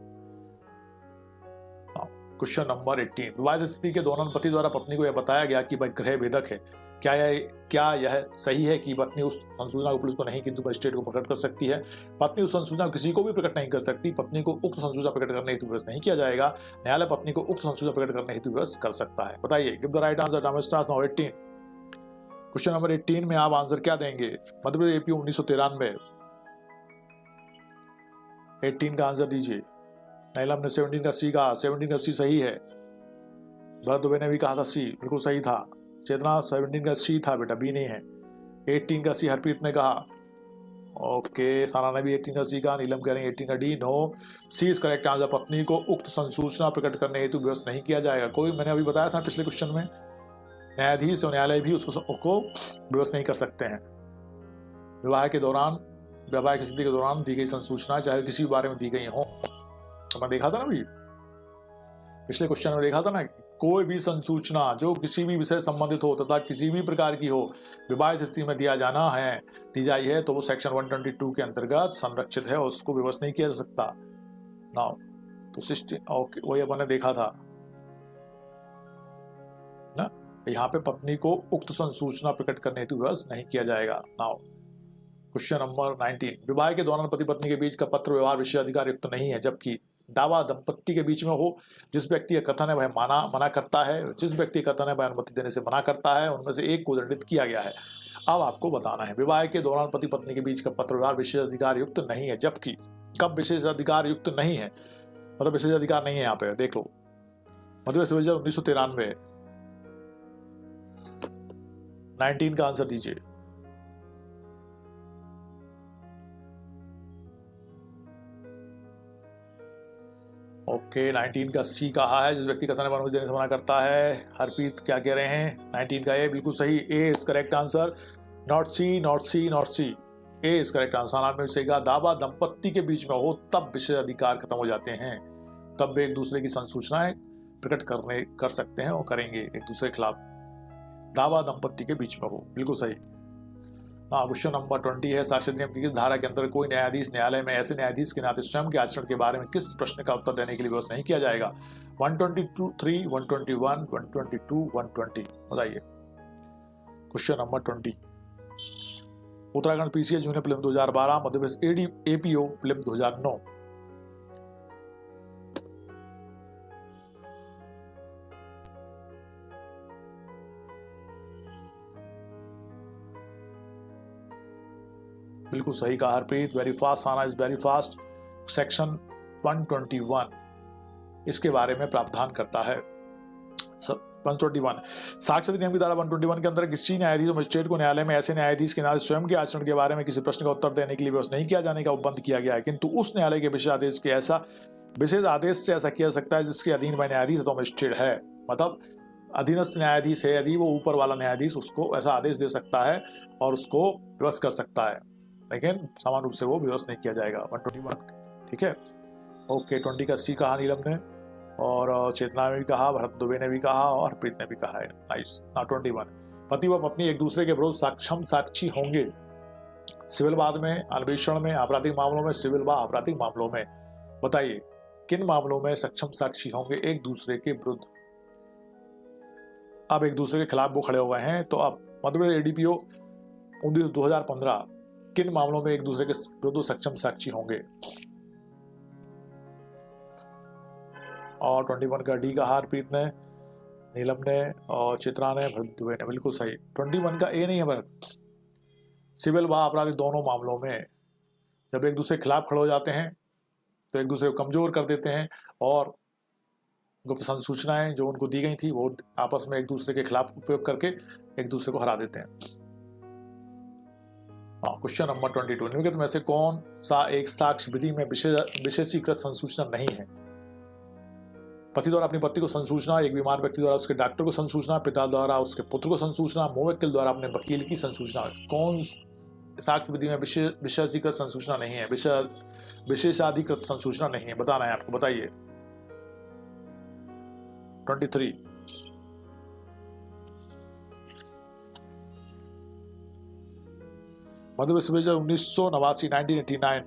क्वेश्चन नंबर 18 विवाहित स्थिति के दौरान पति द्वारा पत्नी को यह बताया गया कि वह गृह भेदक है। क्या यह सही है कि पत्नी उस संसूचना को पुलिस को नहीं किंतु मजिस्ट्रेट को प्रकट कर सकती है? पत्नी उस संसूचना को किसी को भी प्रकट नहीं कर सकती। पत्नी को उक्त संसूचना प्रकट करने हेतु विवश नहीं किया जाएगा। न्यायालय पत्नी को उक्त संसूचना प्रकट करने हेतु विवश कर सकता है। बताइए, give the right answer. Time starts now 18। Question number 18 में आप आंसर क्या देंगे? मध्य प्रदेश एपीओ 1993। 18 का आंसर दीजिए। नीलम ने 17 का सी कहा, 17 का सी सही है। भरत दुबे ने भी कहा था सी, बिल्कुल सही था। चेतना 17 का सी था बेटा, बी नहीं है। 18 का सी हरप्रीत ने कहा, ओके, सारा ने भी 18 का सी कहा, नीलम कह रहे हैं 18 का D. No, C is correct answer. पत्नी को उक्त संसूचना प्रकट करने हेतु विवश नहीं किया जाएगा। कोई, मैंने अभी बताया था पिछले क्वेश्चन में, न्यायाधीश और न्यायालय भी उसको विवश नहीं कर सकते हैं। विवाह के दौरान, वैवाहिक स्थिति के दौरान दी गई संसूचना चाहे किसी भी बारे में दी गई हो, तो मैं देखा था ना अभी पिछले क्वेश्चन में देखा था ना, कोई भी संसूचना जो किसी भी विषय संबंधित हो तथा किसी भी प्रकार की हो, विवाहित स्थिति में दी जाई है तो वो सेक्शन 122 के अंतर्गत संरक्षित है और उसको विवश नहीं किया जा सकता। नाउ तो 16 ओके, वही अपन ने देखा था ना, यहाँ पे पत्नी को उक्त संसूचना प्रकट करने हेतु विवश नहीं किया जाएगा। नाउ क्वेश्चन नंबर 19, विवाह के दौरान पति पत्नी के बीच का पत्र व्यवहार विशेषाधिकार युक्त नहीं है, जबकि दावा दंपत्ति के बीच में हो। जिस व्यक्ति का कथन है वह मना करता है, जिस व्यक्ति का कथन है वह अनुमति देने से मना करता है, उनमें से एक को दंडित किया गया है। अब आपको बताना है, विवाह के दौरान पति पत्नी के बीच का पत्र व्यवहार विशेषाधिकार युक्त नहीं है, जबकि कब विशेषाधिकार युक्त नहीं है, मतलब विशेषाधिकार नहीं है, यहाँ पे देख लो, मतलब 1993। 19 का आंसर दीजिए। ओके, 19 का सी कहा है, जिस व्यक्ति कथन अनुमति देने से मना करता है। हरप्रीत क्या कह रहे हैं? 19 का ए बिल्कुल सही, A is correct answer, not C, not C, not C, A is correct answer. आपने सही कहा, दावा दंपत्ति के बीच में हो तब विशेषाधिकार खत्म हो जाते हैं, तब वे एक दूसरे की संसूचनाएं प्रकट कर सकते हैं और करेंगे एक दूसरे के खिलाफ, दावा दंपत्ति के बीच में हो, बिल्कुल सही। क्वेश्चन नंबर 20 है, साक्ष्य नियम की किस धारा के अंदर कोई न्यायाधीश न्यायालय में ऐसे न्यायाधीश के नाते स्वयं के आचरण के बारे में किस प्रश्न का उत्तर देने के लिए विवश नहीं किया जाएगा? 122, 121, 122, 120, बताइए। Question number 20, Uttarakhand PCA junior film 2012, Madhya Pradesh APO film 2009। बिल्कुल सही कहा Harpreet, very fast, Sana is very fast. Section 121 इसके बारे में प्रावधान करता है। 121 साक्ष्य नियम की धारा 121 के अंदर किसी न्यायाधीश और मजिस्ट्रेट को न्यायालय में ऐसे न्यायाधीश के नाते स्वयं के आचरण के बारे में किसी प्रश्न का उत्तर देने के लिए विवश नहीं किया जाने का उपबंध किया गया है, किंतु उस न्यायालय के विशेष आदेश से ऐसा किया सकता है जिसके अधीन वह न्यायाधीश अथवा मजिस्ट्रेट है। मतलब अधीनस्थ न्यायाधीश है, यदि वो ऊपर वाला न्यायाधीश उसको ऐसा आदेश दे सकता है और उसको विवश कर सकता है, लेकिन समान रूप से वो विवश नहीं किया जाएगा। 121, ठीक है। ओके, 20 का सी कहा नीलम ने, और चेतना ने भी कहा, भरत दुबे ने भी कहा और प्रीत ने भी कहा है। नाइस। 21, पति व पत्नी एक दूसरे के विरुद्ध सक्षम साक्षी होंगे सिविल वाद में, अन्वेषण में, आपराधिक मामलों में, सिविल व आपराधिक मामलों में। बताइए किन मामलों में सक्षम साक्षी होंगे एक दूसरे के विरुद्ध? अब एक दूसरे के खिलाफ वो खड़े हो गए हैं, तो अब मध्य प्रदेश एडीपीओ 2015 किन मामलों में एक दूसरे के विरुद्ध सक्षम साक्षी होंगे? और 21 का डी कहा हरप्रीत ने, नीलम ने और चित्रा ने, भरत दुबे ने, बिल्कुल सही। 21 का ए नहीं है भरत, सिविल व आपराधिक दोनों मामलों में जब एक दूसरे के खिलाफ खड़े हो जाते हैं तो एक दूसरे को कमजोर कर देते हैं और गुप्त संसूचनाएं जो उनको दी गई थी वो आपस में एक दूसरे के खिलाफ उपयोग करके एक दूसरे को हरा देते हैं। क्वेश्चन नंबर 22, निम्नलिखित में से कौन सा एक साक्ष्य विधि में विशेषीकृत संसूचना नहीं है? पति द्वारा अपनी पत्नी को संसूचना, एक बीमार व्यक्ति द्वारा उसके डॉक्टर को संसूचना, पिता द्वारा उसके पुत्र को संसूचना, मुवक्किल द्वारा अपने वकील की संसूचना। कौन साक्ष्य विधि में विशेषीकृत संसूचना नहीं है, विशेषाधिकृत संसूचना नहीं है? बताना है आपको, बताइए। 23, मध्य विश्वविद्यालय 1989, 1989।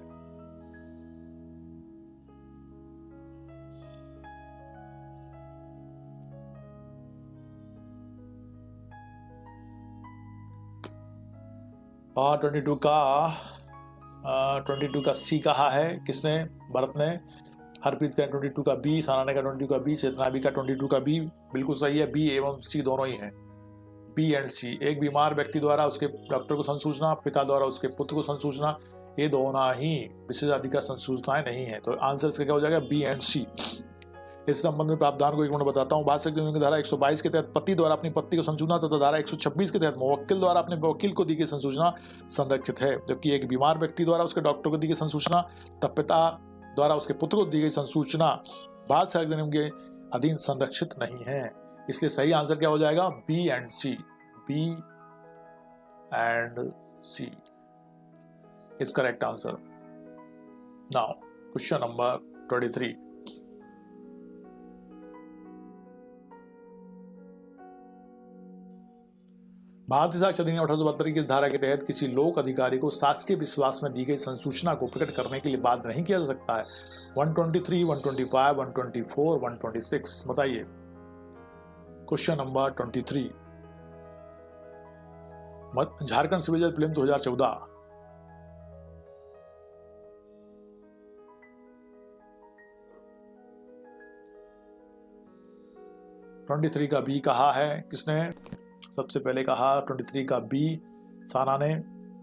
और 22 का सी कहा है किसने? भरत ने। हरप्रीत का 22 का बी, साना का 22 का बी, चेतना भी का 22 का बी, बिल्कुल सही है। बी एवं सी दोनों ही हैं, बी एंड सी। एक बीमार व्यक्ति द्वारा उसके डॉक्टर को संसूचना, पिता द्वारा उसके पुत्र को संसूचना, ये दोनों ही विशेषाधिकार संसूचनाएं नहीं है, तो आंसर इसका क्या हो जाएगा? बी एंड सी। इस संबंध में प्रावधान को एक मिनट बताता हूँ। भारत संविधान की धारा 122 के तहत पति द्वारा अपनी पत्नी को संसूचना तथा धारा 126 के तहत मुवक्किल द्वारा अपने वकील को दी गई संसूचना संरक्षित है, जबकि एक बीमार व्यक्ति द्वारा उसके डॉक्टर को दी गई संसूचना तथा पिता द्वारा उसके पुत्र को दी गई संसूचना भारत संविधान के अधीन संरक्षित नहीं है। इसलिए सही आंसर क्या हो जाएगा? B and C. B and C is correct answer. Now question number 23। भारतीय साक्ष्य अधिनियम 1872 की इस धारा के तहत किसी लोक अधिकारी को शासकीय विश्वास में दी गई संसूचना को प्रकट करने के लिए बाध्य नहीं किया जा सकता है। 123, 125, 124, 126 बताइए। क्वेश्चन नंबर 23, झारखंड सिविल जज प्रीलिम्स 2014। ट्वेंटी का बी कहा है किसने? सबसे पहले कहा 23 का बी साना ने,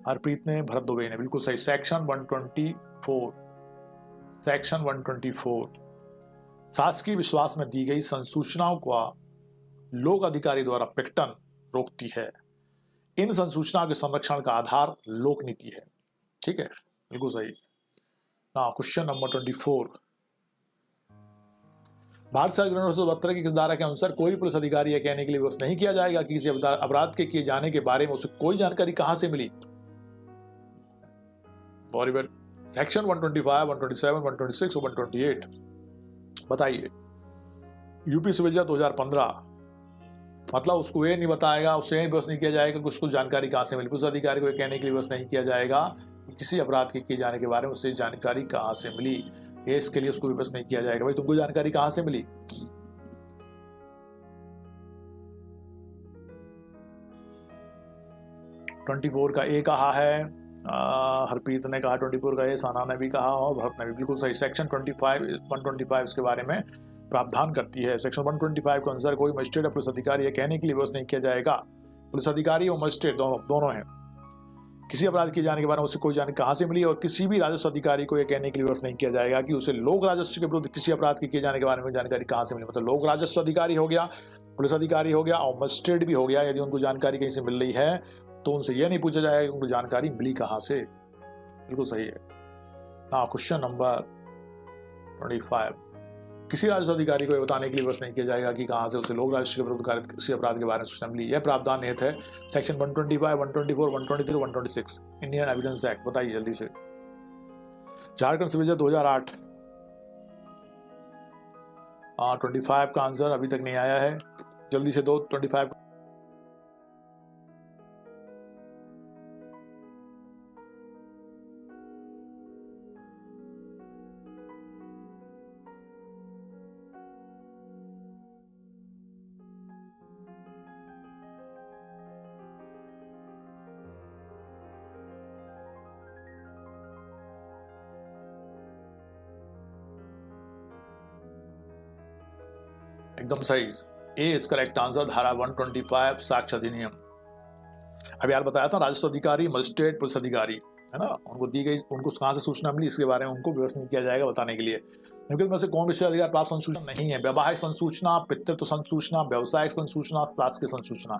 हरप्रीत ने, भरत दुबे ने। बिल्कुल सही। सेक्शन 124, सेक्शन 124 शासकीय विश्वास में दी गई संसूचनाओं का लोक अधिकारी द्वारा प्रकटन रोकती है। इन संसूचनाओं के संरक्षण का आधार लोक नीति है। ठीक है, बिल्कुल सही। ना क्वेश्चन नंबर 24। भारत संविधान 1972 की किस धारा के अनुसार कोई पुलिस अधिकारी यह कहने के लिए विवश नहीं किया जाएगा कि किसी अपराध के किए जाने के बारे में उसे कोई जानकारी कहां से मिली? सेक्शन 125, 127, 126 और 128 बताइए। यूपी सिविल जज 2015, मतलब उसको ये नहीं बताएगा, उससे विवश नहीं किया जाएगा कि उसको जानकारी कहां से मिली। पुलिस अधिकारी को यह कहने के लिए विवश नहीं किया जाएगा कि किसी अपराध के किए जाने के बारे में उसे जानकारी कहां से मिली। ये इसके लिए उसको विवश नहीं किया जाएगा। भाई तुमको जानकारी कहां से मिली? ट्वेंटी 24 का ए कहा है, हरप्रीत ने कहा 24 का ए, साना ने भी कहा और भरत ने भी। बिल्कुल सही। सेक्शन 125 इसके बारे में प्रावधान करती है। सेक्शन 125 के अनुसार कोई मजिस्ट्रेट या पुलिस अधिकारी यह कहने के लिए विवश नहीं किया जाएगा, पुलिस अधिकारी और मजिस्ट्रेट दोनों हैं, किसी अपराध किए जाने के बारे में उसे कोई जानकारी कहां से मिली। और किसी भी राजस्व अधिकारी को यह कहने के लिए विवश नहीं किया जाएगा कि उसे लोक राजस्व के विरुद्ध किसी अपराध के किए जाने के बारे में जानकारी कहां से मिली। मतलब लोक राजस्व अधिकारी हो गया, पुलिस अधिकारी हो गया और मजिस्ट्रेट भी हो गया। यदि उनको जानकारी कहीं से मिल रही है तो उनसे यह नहीं पूछा जाएगा कि उनको जानकारी मिली कहां से। बिल्कुल सही है। Question number 25। किसी राजस्व अधिकारी को यह बताने के लिए विवश नहीं किया जाएगा कि कहां से उसे लोक राजस्व के विरुद्ध किसी अपराध के बारे में सूचना मिली। यह प्रावधान निहित है सेक्शन 125, 124, 123, 126 इंडियन एविडेंस एक्ट। बताइए जल्दी से। झारखंड सिविल जज 2008। 25 का आंसर अभी तक नहीं आया है, जल्दी से दो। 25 एकदम सही। A is correct answer. धारा 125 साक्ष्य अधिनियम। अब यार बताया था राजस्व अधिकारी, मजिस्ट्रेट, पुलिस अधिकारी है ना, उनको दी गई, उनको कहां से सूचना मिली इसके बारे में उनको विवश नहीं किया जाएगा बताने के लिए। क्योंकि में से कौन विशेष अधिकार प्राप्त संसूचना नहीं है? वैवाहिक संसूचना, पितृत्व संसूचना, व्यवसायिक संसूचना, शासकीय संसूचना।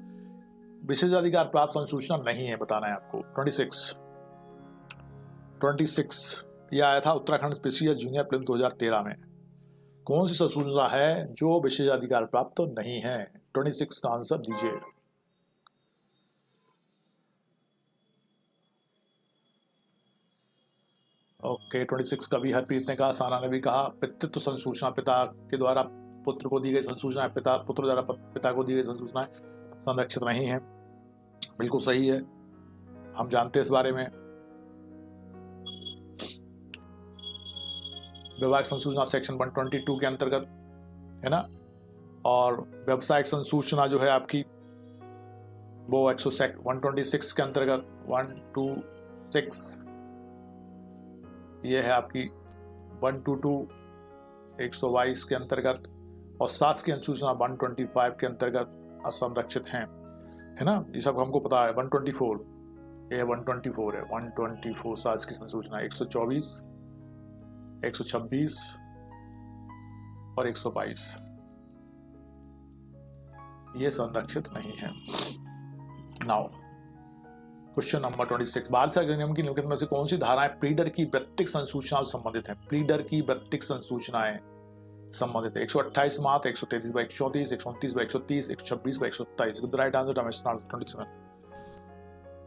विशेष अधिकार प्राप्त संसूचना नहीं है, बताना है आपको। 26 यह आया था उत्तराखंड स्पेशल जूनियर प्रीलिम्स 2013 में। कौन सी संसूचना है जो विशेषाधिकार प्राप्त नहीं है? 26 का आंसर दीजिए। ओके, 26 का भी हरप्रीत ने कहा, साना ने भी कहा। पितृत्व संसूचना, पिता के द्वारा पुत्र को दी गई संसूचना, पुत्र द्वारा पिता को दी गई संसूचना संरक्षित नहीं है। बिल्कुल सही है, हम जानते हैं इस बारे में। वैवाहिक संसूचना सेक्शन 122 के अंतर्गत है ना, और व्यावसायिक संसूचना जो है आपकी वो 126 के अंतर्गत 126 ये है आपकी 122 122 के अंतर्गत, और शासकीय संसूचना 125 के अंतर्गत असंरक्षित हैं, है ना। ये सब हमको पता है। 124 ये 124 है, 124 शासकीय संसूचना। 124 126 और 122 ये संरक्षित नहीं है। नाउ क्वेश्चन नंबर 26, भारतीय अधिनियम की निम्नलिखित में से कौन सी धाराएं प्रीडर की वैयक्तिक संसूचनाओं से संबंधित हैं? प्रीडर की वैयक्तिक संसूचनाएं संबंधित है 128 मात, 133 by 134, 129 by 130, 126 by 127। The right answer 27।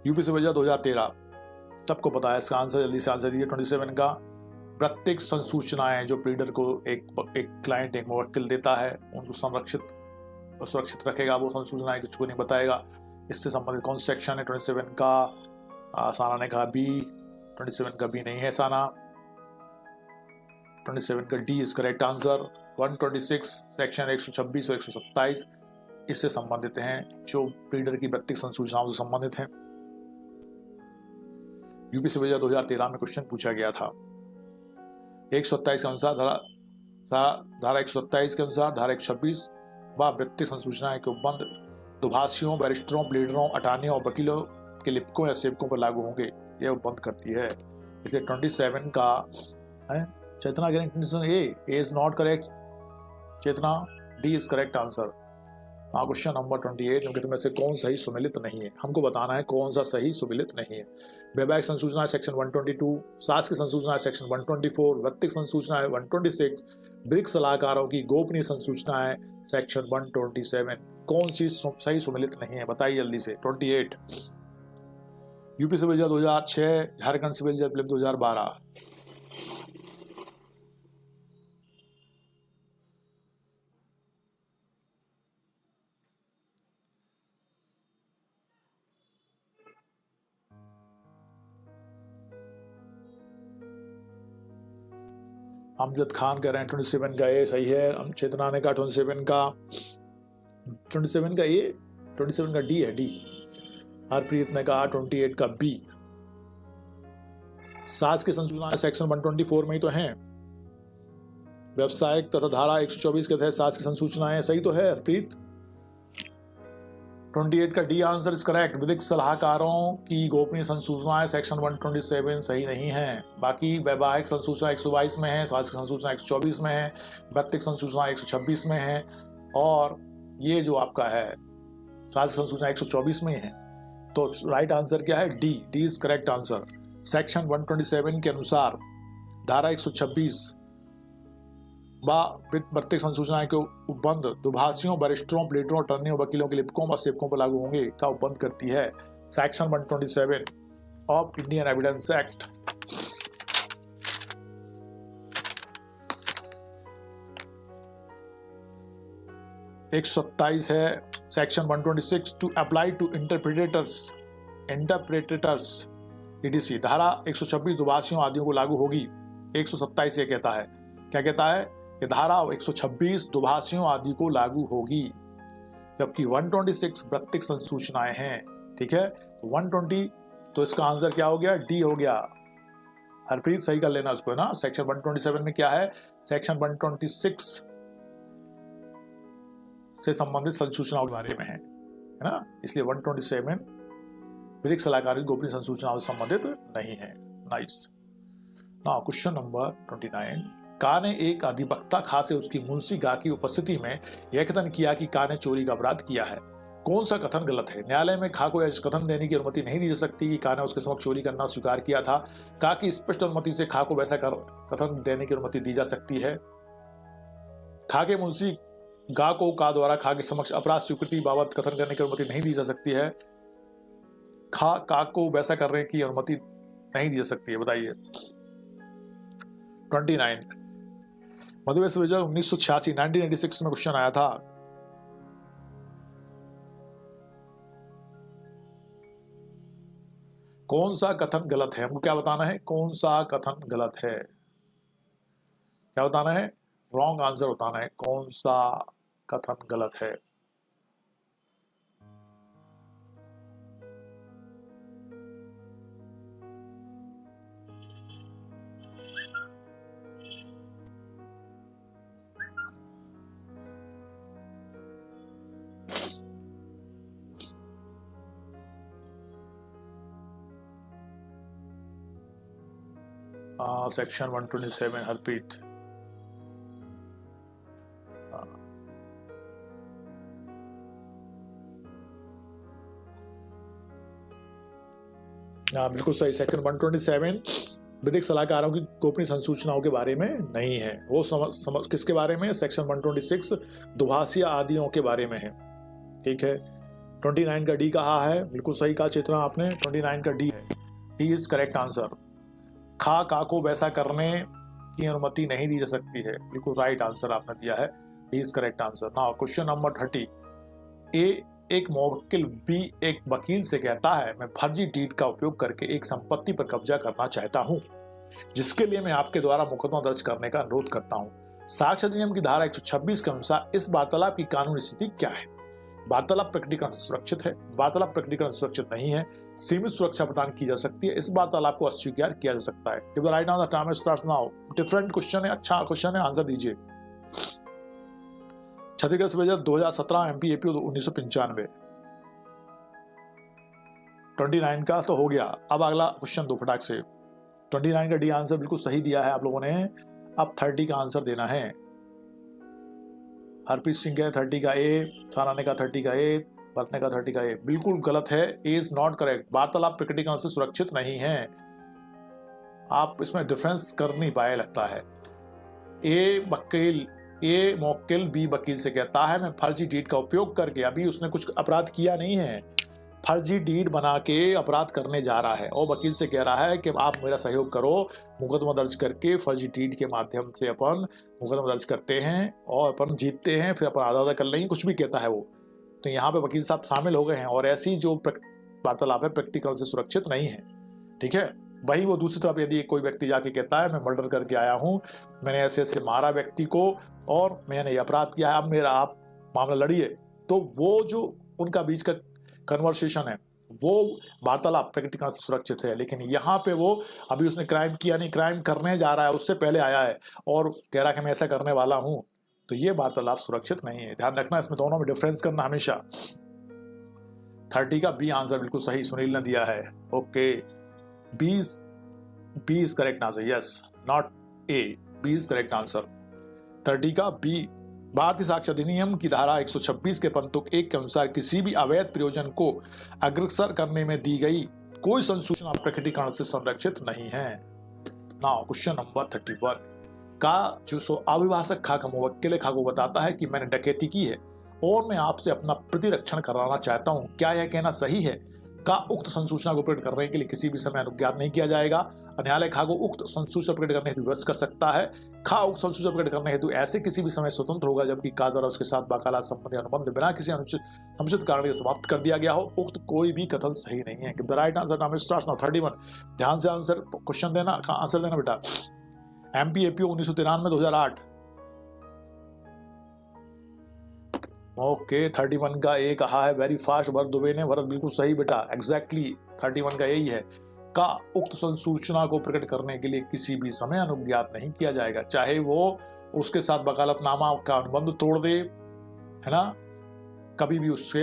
UP से भेजा 2013, सबको पता है इसका आंसर, जल्दी से आंसर दीजिए। 27 का वैयक्तिक संसूचनाएं जो प्रीडर को एक क्लाइंट एक मुवक्किल देता है, उनको सुरक्षित रखेगा, वो संसूचनाएं कुछ को नहीं बताएगा। इससे संबंधित कौन सा सेक्शन है 27 का? साना ने कहा बी, 27 का बी नहीं है साना, 27 का D is correct answer. 126 section 126 और 127 इससे संबंधित हैं, जो प्रीडर की वैयक्तिक संसूचनाओं से संबंधित हैं। यूपी से भेजा 2013 में क्वेश्चन पूछा गया था। 127 के अनुसार धारा 127 के अनुसार धारा 126 व वैयक्तिक संसूचनाएं के उपबंध दुभाषियों, बैरिस्टरों, प्लीडरों, अटॉर्नियों और वकीलों के लिपिकों या सेवकों पर लागू होंगे, यह उपबंध करती है। इसलिए 27 का है Chetna guarantee A is not correct, Chetna D is correct answer. Question number 28, निम्नलिखित में से कौन सही सुमेलित नहीं है? हमको बताना है कौन सा सही सुमेलित नहीं है। वैवाहिक संसूचना सेक्शन 122, सास की संसूचना सेक्शन 124, वैयक्तिक संसूचना 126, विधिक सलाहकारों की गोपनीय संसूचनाएं सेक्शन 127। कौन सी सही सुमेलित नहीं है बताइए जल्दी से। 28 यूपी सिविल जज 2006, झारखंड सिविल जज 2012। अमजद खान कह रहे हैं 27 का ए सही है। चेतना ने कहा 27 का ए, 27 का डी है, डी। हरप्रीत ने कहा 28 का बी। साज के संशोधन सेक्शन 124 में ही तो हैं। व्यवसायिक तथा धारा 124 के तहत साज की संसूचनाएं, सही तो है हरप्रीत। 28 का डी आंसर इज करेक्ट। विधिक सलाहकारों की गोपनीय संसूचनाएं सेक्शन 127 सही नहीं है। बाकी वैवाहिक संसूचना 122 में है, साज की संसूचना 124 में है, वैयक्तिक संसूचना 126 में है, और ये जो आपका है साज की संसूचना 124 में है। तो राइट आंसर क्या है? D, D is correct answer. Section 127 के अनुसार धारा 126 वैयक्तिक संसूचनाएं के उपबंध दुभाषियों, बैरिस्टरों, प्लीडरों, अटॉर्नियों, वकीलों के लिपिकों और सेवकों पर लागू होंगे का उपबंध करती है section 127 of Indian evidence Act. एक 27 है section 126 to apply to interpreters etc. धारा 126 दुभाषियों आदियों को लागू होगी। 127 ये कहता है, क्या कहता है कि धारा 126 दुभाषियों आदि को लागू होगी, जबकि 126 वैयक्तिक संसूचनाएं हैं। ठीक है, 120 तो इसका आंसर क्या हो गया? डी हो गया। हरप्रीत सही कर लेना उसको ना। सेक्शन 127 में क्या है? सेक्शन 126 से संबंधित संसूचनाओं के बारे में है ना, इसलिए 127 विधिक सलाहकारी गोपनीय संसूचनाओं से संबंधित नहीं है। नाइस। नाउ क्वेश्चन नंबर 29, का ने एक अधिवक्ता खा से उसकी मुंशी गा की उपस्थिति में यह कथन किया कि का ने चोरी का अपराध किया है। कौन सा कथन गलत है? न्यायालय में खा को यह कथन देने की अनुमति नहीं दी जा सकती कि का ने उसके समक्ष चोरी करना स्वीकार किया था। का की स्पष्ट अनुमति से खा को वैसा कथन देने की अनुमति दी जा सकती है। खा के मुंशी गा को का द्वारा खा के समक्ष अपराध स्वीकृति बाबत कथन करने की अनुमति नहीं दी जा सकती है। खा का को वैसा करने की अनुमति नहीं दी जा सकती है। बताइए। 29 मध्यप्रदेश विभाजन 1986 1986 में क्वेश्चन आया था। कौन सा कथन गलत है? हमको क्या बताना है? कौन सा कथन गलत है? क्या बताना है? रॉन्ग आंसर बताना है। कौन सा कथन गलत है? सेक्शन 127 हरप्रीत। हाँ बिल्कुल सही। सेक्शन 127 विधिक सलाहकारों की गोपनीय संसूचनाओं के बारे में नहीं है। वो समझ किसके बारे में? सेक्शन 126 दुभाषिया आदियों के बारे में है। ठीक है। 29 का डी कहा है, बिल्कुल सही कहा चेतना आपने। 29 का डी है, डी इज करेक्ट आंसर। खा का को वैसा करने की अनुमति नहीं दी जा सकती है, बिल्कुल राइट आंसर आपने दिया है, D is correct answer. Now question number 30। ए एक मुवक्किल बी एक वकील से कहता है, मैं फर्जी डीड का उपयोग करके एक संपत्ति पर कब्जा करना चाहता हूं, जिसके लिए मैं आपके द्वारा मुकदमा दर्ज करने का अनुरोध करता हूं। साक्ष्य अधिनियम की धारा 126 के अनुसार इस वार्तालाप की कानूनी स्थिति क्या है? वार्तालाप प्रकटीकरण से सुरक्षित है, वार्तालाप प्रकटीकरण सुरक्षित नहीं है, सीमित सुरक्षा प्रदान की जा सकती है, इस वार्तालाप को अस्वीकार किया जा सकता है। Give the right now, the timer starts now. Different question है, अच्छा क्वेश्चन है, आंसर दीजिए। छत्तीसगढ़ सर्वे 2017 एमपी एपी 1995। 29 का तो हो गया, अब अगला क्वेश्चन दो फटाक से। 29 का डी आंसर बिल्कुल सही दिया है आप लोगों ने। अब 30 का आंसर देना है। हरप्रीत सिंह का 30 का ए, सारा ने कहा 30 का ए, भरत ने कहा 30 का ए। बिल्कुल गलत है, ए इज नॉट करेक्ट। वार्तालाप प्रकटीकरण से सुरक्षित नहीं है। आप इसमें डिफरेंस कर नहीं पाए लगता है। ए मुवक्किल बी वकील से कहता है, मैं फर्जी डीड का उपयोग करके, अभी उसने कुछ अपराध किया नहीं है, फर्जी डीड बना के अपराध करने जा रहा है और वकील से कह रहा है कि आप मेरा सहयोग करो, मुकदमा दर्ज करके फर्जी डीड के माध्यम से अपन मुकदमा दर्ज करते हैं और अपन जीतते हैं, फिर अपन आधा कर लेंगे, कुछ भी कहता है वो। तो यहाँ पे वकील साहब शामिल हो गए हैं और ऐसी जो वार्तालाप है प्रैक्टिकल से सुरक्षित नहीं है। ठीक है। वहीं वो दूसरी तरफ यदि कोई व्यक्ति जाके कहता है, मैं मर्डर करके आया हूं, मैंने ऐसे ऐसे मारा व्यक्ति को और मैंने ये अपराध किया है, अब मेरा आप मामला लड़िए, तो वो जो उनका बीच का कन्वर्सेशन है वो वार्तालाप प्रैक्टिकल से सुरक्षित है। लेकिन यहाँ पे वो अभी उसने क्राइम किया नहीं, क्राइम करने जा रहा है, उससे पहले आया है और कह रहा है कि मैं ऐसा करने वाला हूं, तो ये वार्तालाप सुरक्षित नहीं है। ध्यान रखना, इसमें दोनों में डिफरेंस करना हमेशा। 30 का बी आंसर बिल्कुल सही सुनील ने दिया है। Okay, B is correct answer, yes not A, B is correct answer. 30 का बी। भारतीय साक्ष्य अधिनियम की धारा 126 के पंतुक 1 के अनुसार किसी भी अवैध प्रयोजन को अग्रसर करने में दी गई कोई संसूचना प्रकटीकरण से संरक्षित नहीं है। नाउ क्वेश्चन नंबर 31 का जो अभिभाषक खा का मुवक्किल खा को बताता है कि मैंने डकैती की है और मैं आपसे अपना प्रतिरक्षण कराना चाहता हूं, क्या यह कहना सही है? का उक्त संसूचना को प्रकट करने के लिए किसी भी समय अनुज्ञात नहीं किया जाएगा। न्यायालय खा को उक्त संसूचना प्रकट करने हेतु विवश कर सकता है। खा उक्त संसूचना प्रकट करने हेतु ऐसे किसी भी समय स्वतंत्र होगा जबकि का द्वारा उसके साथ वकालत संबंधी अनुबंध बिना किसी समुचित कारण के समाप्त कर दिया गया हो। उक्त कोई भी कथन सही नहीं है। The right answer now starts now. 31 ध्यान से आंसर क्वेश्चन देना, आंसर देना बेटा। MP AP 1993 2008। ओके, 31 का ए कहा है, वेरी फास्ट भरत दुबे ने। भरत बिल्कुल सही बेटा, एग्जैक्टली 31 का यही है। का उक्त संसूचना को प्रकट करने के लिए किसी भी समय अनुज्ञात नहीं किया जाएगा, चाहे वो उसके साथ वकालतनामा का अनुबंध तोड़ दे, है ना, कभी भी उससे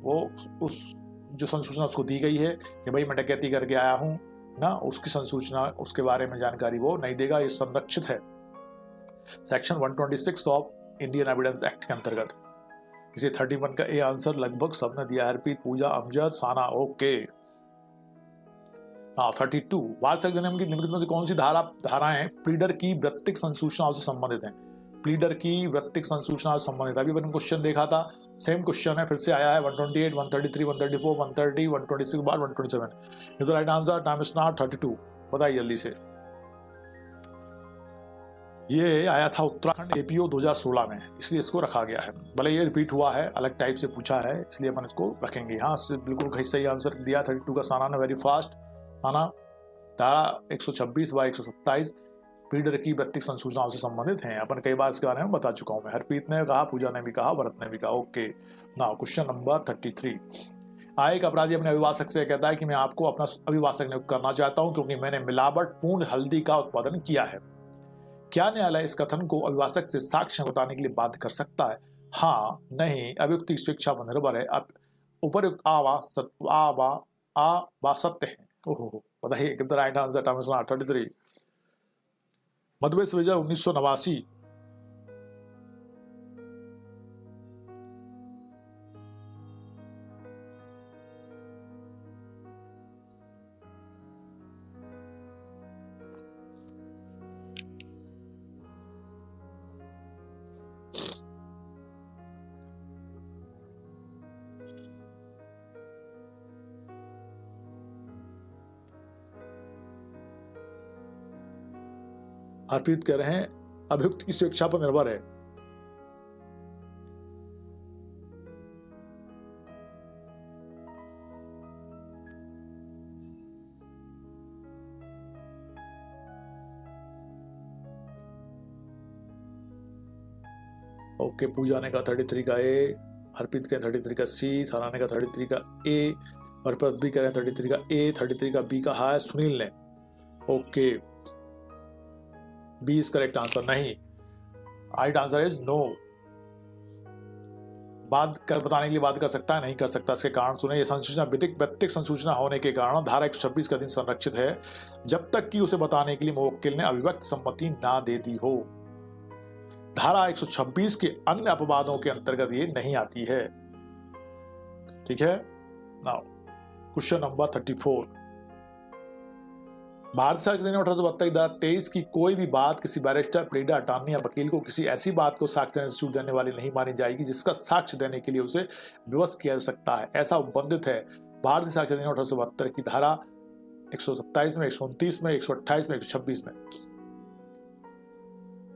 वो उस जो संसूचना उसको दी गई है कि भाई मैं डकैती करके आया हूं ना, उसकी संसूचना उसके बारे में जानकारी वो नहीं देगा, ये संरक्षित है section 126 of Indian evidence act के अंतर्गत। इसे 31 का ए आंसर लगभग सबने दिया। हरप्रीत, पूजा, अमजद, साना। ओके, 32 बाल साक्ष्य अधिनियम की निम्नलिखित में से कौन सी धाराएं प्लीडर की वृत्तिक संसूचनाओं से संबंधित हैं? प्लीडर की वृत्तिक संसूचनाओं से संबंधित, अभी मैंने क्वेश्चन देखा था, सेम क्वेश्चन है, फिर से आया है। 128, 133, 134, 130, 126 बाद 127। ये तो right answer. Time is now 32। बताइए जल्दी से। ये आया था उत्तराखंड एपीओ 2016 में, इसलिए इसको रखा गया है। भले ये रिपीट हुआ है, अलग टाइप से पूछा है, इसलिए अपन इसको रखेंगे। हाँ, बिल्कुल सही आंसर दिया 32 का साना ने, वेरी फास्ट। साना, धारा 126 व 127 प्लीडर की वृत्तिक संसूचनाओं से संबंधित हैं। अपन कई बार इसके बारे में बता चुका हूं मैं। हरप्रीत ने कहा, पूजा ने भी कहा, भरत ने भी कहा। Okay, now question number 33। एक अपराधी अपने अभिभाषक से कहता है कि मैं आपको अपना अभिभाषक नियुक्त करना चाहता हूं क्योंकि मैंने मिलावट पूर्ण हल्दी का उत्पादन किया है। क्या न्यायालय इस कथन को अभिभाषक से साक्ष्य बताने के लिए बाध्य कर सकता है? हाँ, नहीं, अभियुक्त की शिक्षा पर निर्भर है। उपयुक्त आवा सत्य है। ओहो, बताइए कितना राइट आंसर। 33 मध्यप्रदेश विजय 1989। हरप्रीत कह रहे हैं अभियुक्त की स्वेच्छा पर निर्भर है। ओके, पूजा ने कहा 33 का ए, हरप्रीत कह 33 का सी, सारा ने कहा 33 का ए, हरप्रीत भी कह रहे हैं 33 का ए, 33 का बी कहा है सुनील ने। Okay, B is correct answer. नहीं, राइट आंसर इज नो। बात कर बताने के लिए बात कर सकता है, नहीं कर सकता। इसके कारण सुने, ये संसूचना व्यक्तिगत संसूचना होने के कारण धारा 126 का दिन संरक्षित है जब तक कि उसे बताने के लिए मुवक्किल ने अभिव्यक्त सम्मति ना दे दी हो। धारा 126 के अन्य अपवादों के अंतर्गत ये नहीं आती है। ठीक है। Now question number 34। भारतीय साक्ष्य देने 1872 धारा 23 की कोई भी बात किसी बैरिस्टर, प्लीडर, अटॉर्नी या वकील को किसी ऐसी बात को साक्ष्य देने से छूट देने वाली नहीं मानी जाएगी जिसका साक्ष्य देने के लिए उसे विवश किया जा सकता है। ऐसा उपबंधित है भारतीय साक्ष्य देने 1872 की धारा 127 में, 129 में, 128 में, 126 में।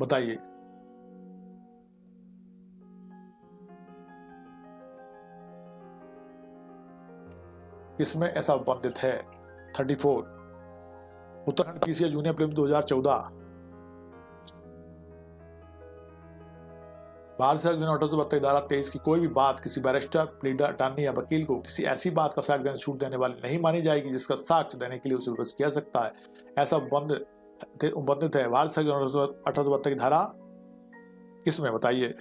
बताइए। किसमें ऐसा उपबंधित है? 34 उत्तराखंड पीसीए जूनियर प्रीलिम्स 2014। भारतीय साक्ष्य देने 1872 धारा 23 की कोई भी बात किसी बैरिस्टर, प्लीडर, अटॉर्नी या वकील को किसी ऐसी बात का साक्ष्य देने से छूट देने वाली नहीं मानी जाएगी जिसका साक्ष्य देने के लिए उसे विवश किया जा सकता है। ऐसा उपबंधित है भारतीय साक्ष्य देने 1872 की धारा किसमें? बताइए।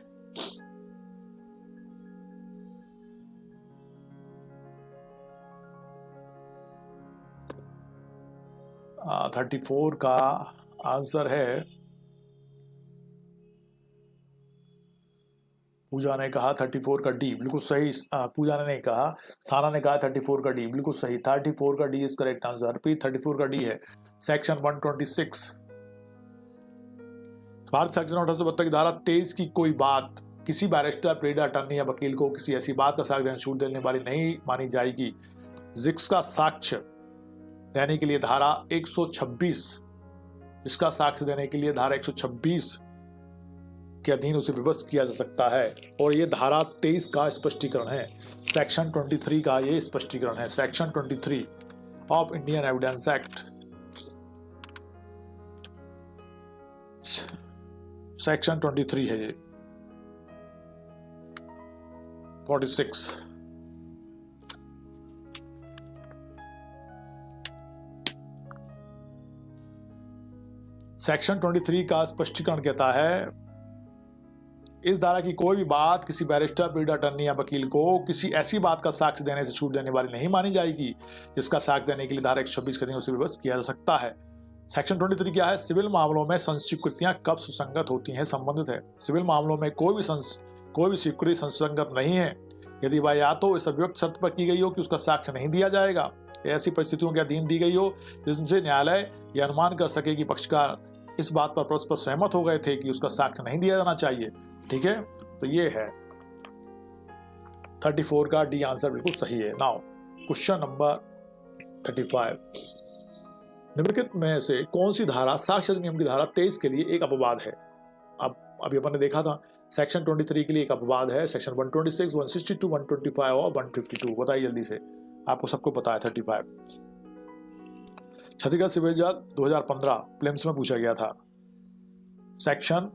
आ, 34 का आंसर है, पूजा ने कहा 34 का डी, बिल्कुल सही। पूजा ने नहीं कहा, सारा ने कहा 34 का डी, बिल्कुल सही। 34 का D is correct answer. Repeat, 34 का डी है। सेक्शन 126 भारत सेक्शन 1872 की धारा 23 की कोई बात किसी बैरिस्टर, प्लीडर, अटॉर्नी या वकील को किसी ऐसी बात का साक्ष्य देने से छूट देने वाली नहीं मानी जाएगी जिसका साक्ष्य देने के लिए धारा 126 जिसका साक्ष्य देने के लिए धारा 126 के अधीन उसे विवश किया जा सकता है। और ये धारा 23 का स्पष्टीकरण है। सेक्शन 23 का ये स्पष्टीकरण है। Section 23 of Indian evidence act, section 23 है ये। 46 सेक्शन 23 का स्पष्टीकरण कहता है, इस धारा की कोई भी बात किसी बैरिस्टर, प्लीडर, अटॉर्नी या वकील को किसी ऐसी बात का साक्ष्य देने से छूट देने वाली नहीं मानी जाएगी जिसका साक्ष्य देने के लिए धारा 126 के अधीन उसे विवश किया जा सकता है। सेक्शन 23 क्या है? सिविल मामलों में संस्वीकृतियां कब सुसंगत होती हैं, संबंधित है। सिविल मामलों में कोई भी स्वीकृति संसंगत नहीं है यदि वह या तो इस अभियुक्त शर्त पर की गई हो कि उसका साक्ष्य नहीं दिया जाएगा, ऐसी परिस्थितियों के अधीन दी गई हो जिनसे न्यायालय यह अनुमान कर सके कि पक्षकार इस बात पर परस्पर सहमत हो गए थे कि उसका साक्ष्य नहीं दिया जाना चाहिए। ठीक है, तो ये है 34 का डी आंसर बिल्कुल सही है। Now question number 35। निम्नलिखित में से कौन सी धारा साक्ष्य अधिनियम की धारा 23 के लिए एक अपवाद है? अब अभी अपन ने देखा था सेक्शन 23 के लिए एक अपवाद है। सेक्शन 126, 162, 125 और 152। बताइए जल्दी से, आपको सबको पता है। 35 छत्तीसगढ़ सिविल जज 2015 प्रीलिम्स में पूछा गया था। सेक्शन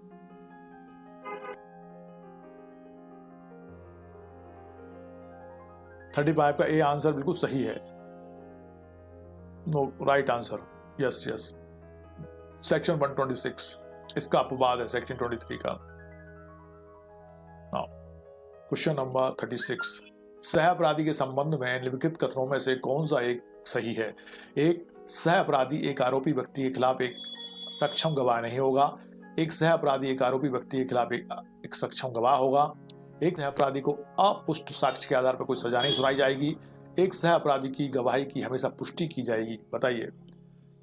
35 का ए आंसर बिल्कुल सही है। No, right answer, yes yes. Section 126 इसका अपवाद है सेक्शन 23 का। Question number 36। सह अपराधी के संबंध में निम्नलिखित कथनों में से कौन सा एक सही है? एक, सह अपराधी एक आरोपी व्यक्ति के खिलाफ एक सक्षम गवाह नहीं होगा। एक सह अपराधी एक आरोपी व्यक्ति के खिलाफ एक सक्षम गवाह होगा। एक सह अपराधी को अपुष्ट साक्ष्य के आधार पर कोई सजा नहीं सुनाई जाएगी। एक सह अपराधी की गवाही की हमेशा पुष्टि की जाएगी। बताइए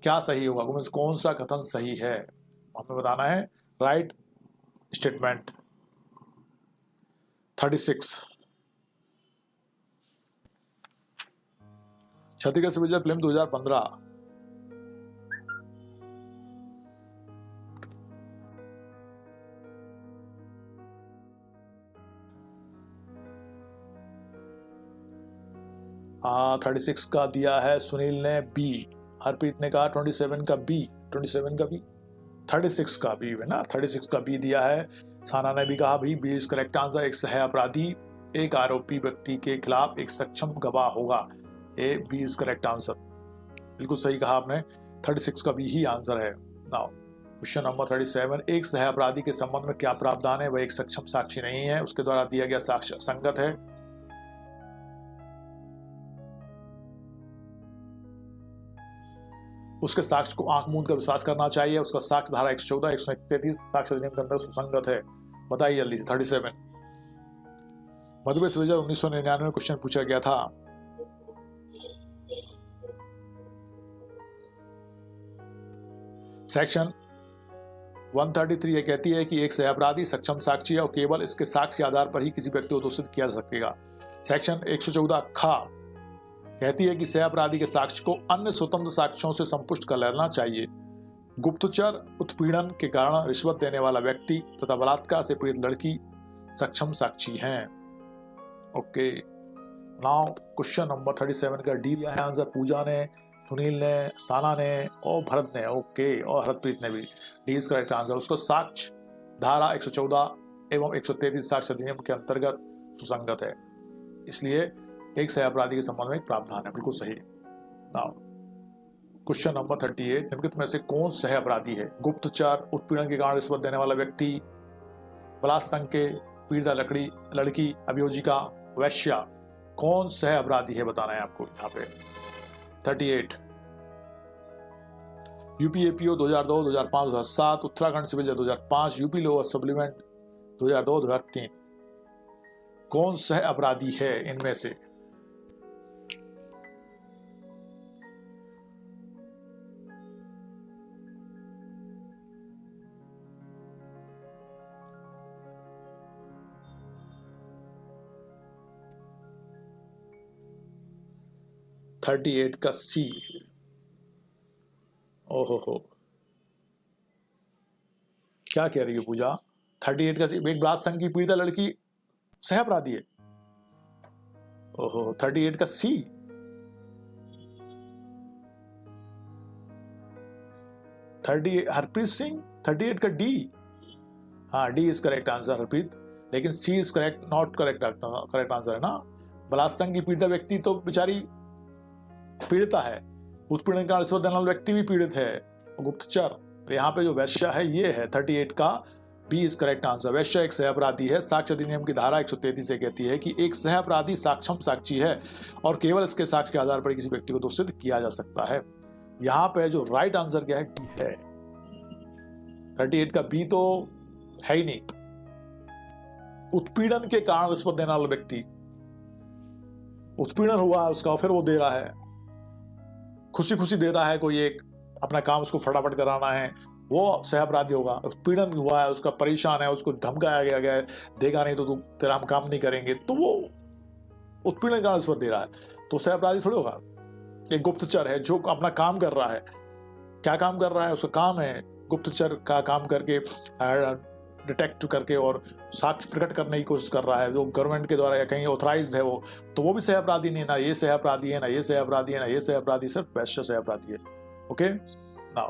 क्या सही होगा? कौन सा कथन सही है? हमें बताना है राइट स्टेटमेंट। 36 छत्तीसगढ़ सिविल जज प्रीलिम्स 2015। 36 का दिया है सुनील ने बी, हरप्रीत ने कहा 27 का बी, 27 का बी, 36 का बी है ना, 36 का बी दिया है। साना ने भी कहा भाई बी इज करेक्ट आंसर। एक सह अपराधी एक आरोपी व्यक्ति के खिलाफ एक सक्षम गवाह होगा, A B is correct answer. बिल्कुल सही कहा आपने, 36 का बी ही आंसर है। नाउ क्वेश्चन नंबर 37, एक सह अपराधी के संबंध में क्या प्रावधान है? वह एक सक्षम साक्षी नहीं है, उसके द्वारा दिया गया साक्ष्य संगत है। उसके साक्ष्य को आंख मूंद कर विश्वास करना चाहिए, उसका साक्ष्य धारा 114 133 साक्ष्य अधिनियम के अंदर सुसंगत है। बताइए जल्दी से। 37 मध्यप्रदेश विजय 1999 में क्वेश्चन पूछा गया था। सेक्शन 133 ये कहती है कि एक सह अपराधी सक्षम साक्षी है और केवल इसके साक्ष्य के आधार पर ही किसी व्यक्ति को दोषित किया जा सकेगा। सेक्शन 114 खा कहती है कि सह अपराधी के साक्ष्य को अन्य स्वतंत्र साक्ष्यों से संपुष्ट कर लेना चाहिए। गुप्तचर उत्पीड़न के कारण रिश्वत देने वाला व्यक्ति तथा बलात्कार से पीड़ित लड़की सक्षम साक्षी हैं। ओके, नाउ क्वेश्चन नंबर 37 का डी दिया है आंसर। पूजा ने, सुनील ने, साना ने और भरत ने, ओके, और हरप्रीत ने भी। D is correct answer. उसको साक्ष्य धारा 114 एवं 133 साक्ष्य अधिनियम के अंतर्गत सुसंगत है, इसलिए एक सह अपराधी के संबंध में एक प्रावधान है। बिल्कुल सही। नाउ क्वेश्चन नंबर 38, निम्नलिखित में से कौन सह अपराधी है? गुप्तचर, उत्पीड़न के कारण रिश्वत देने वाला व्यक्ति, बलात्कार के पीड़िता लड़की, अभियोजिका, वैश्या, कौन सह अपराधी है बताना है आपको यहाँ पे। 38 यूपीएपीओ 2002, 2005, 2007, उत्तराखंड सिविल जज 2005, यूपी लोअर सप्लीमेंट 2002, 2003, कौन सह अपराधी है इनमें से? थर्टी 38 का सी। ओहो, क्या कह रही है पूजा? 38 का सी, एक बलात्कार की पीड़िता लड़की सह अपराधी है। ओहो, 38 का सी। हरप्रीत सिंह 38 का डी। हाँ, D is correct answer Harpreet, लेकिन C is correct not correct answer है ना। बलात्कार की पीड़िता व्यक्ति तो बेचारी पीड़िता है, उत्पीड़न का रिश्वत देने वाला व्यक्ति भी पीड़ित है, गुप्तचर। यहाँ पे जो वैश्या है ये है। 38 का बी इज करेक्ट आंसर। वैश्या एक सह अपराधी है। साक्ष्य अधिनियम की धारा 133 से कहती है कि एक सह अपराधी सक्षम साक्षी है और केवल इसके साक्ष्य के आधार पर किसी व्यक्ति को दोषित किया जा सकता है। यहाँ पे जो राइट आंसर क्या है? डी है। 38 का बी तो है ही नहीं। उत्पीड़न के कारण रिश्वत देने वाला व्यक्ति, उत्पीड़न हुआ है उसका, फिर वो दे रहा है, खुशी खुशी दे रहा है, कोई एक अपना काम उसको फटाफट कराना है, वो सह अपराधी होगा। उत्पीड़न हुआ है उसका, परेशान है, उसको धमकाया गया है, देगा नहीं तो तेरा हम काम नहीं करेंगे, तो वो उत्पीड़न का रिश्वत दे रहा है, तो सह अपराधी थोड़ी होगा। एक गुप्तचर है जो अपना काम कर रहा है। क्या काम कर रहा है? उसका काम है गुप्तचर का काम करके, डिटेक्ट करके और साक्ष्य प्रकट करने की कोशिश कर रहा है, जो गवर्नमेंट के द्वारा या कहीं ऑथराइज्ड है वो, तो वो भी सह अपराधी नहीं। ना ये सह अपराधी है, ना ये सह अपराधी है, ना ये सह अपराधी, सिर्फ वैश्य सह अपराधी है। ओके, नाउ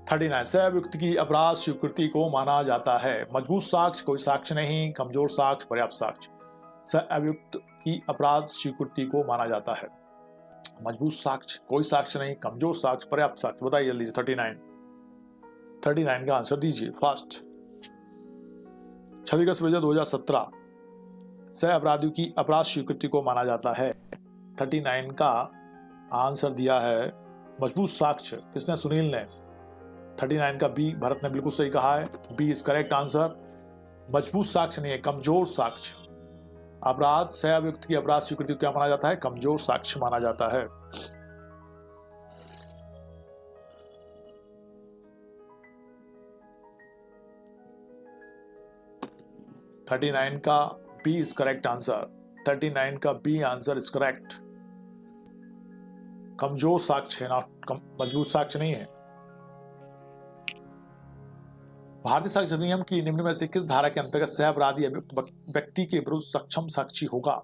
39 सह अभियुक्त की अपराध स्वीकृति को माना जाता है। मजबूत साक्ष्य, कोई साक्ष्य नहीं, कमजोर साक्ष्य, पर्याप्त साक्ष्य। सह अभियुक्त की अपराध स्वीकृति को माना जाता है। मजबूत साक्ष्य, कोई साक्ष्य नहीं, कमजोर साक्ष्य, पर्याप्त साक्ष्य। बताइए जल्दी से। 39 का आंसर दीजिए फास्ट। 26 विजय 2017 सह अपराधियों की अपराध स्वीकृति को माना जाता है। 39 का आंसर दिया है मजबूत साक्ष्य। किसने? सुनील ने। 39 का बी भरत ने बिल्कुल सही कहा है। B is correct answer. मजबूत साक्ष्य नहीं है, कमजोर साक्ष्य। अपराध सह अभियुक्त की अपराध स्वीकृति को क्या माना जाता है? कमजोर साक्ष्य माना जाता है। थर्टी 39 का बी इज करेक्ट आंसर। 39 का बी आंसर इज करेक्ट। कमजोर साक्ष्य है ना, मजबूत साक्ष्य नहीं है। भारतीय साक्ष्य अधिनियम की निम्न में से किस धारा के अंतर्गत सह अपराधी अभियुक्त व्यक्ति के विरुद्ध सक्षम साक्षी होगा?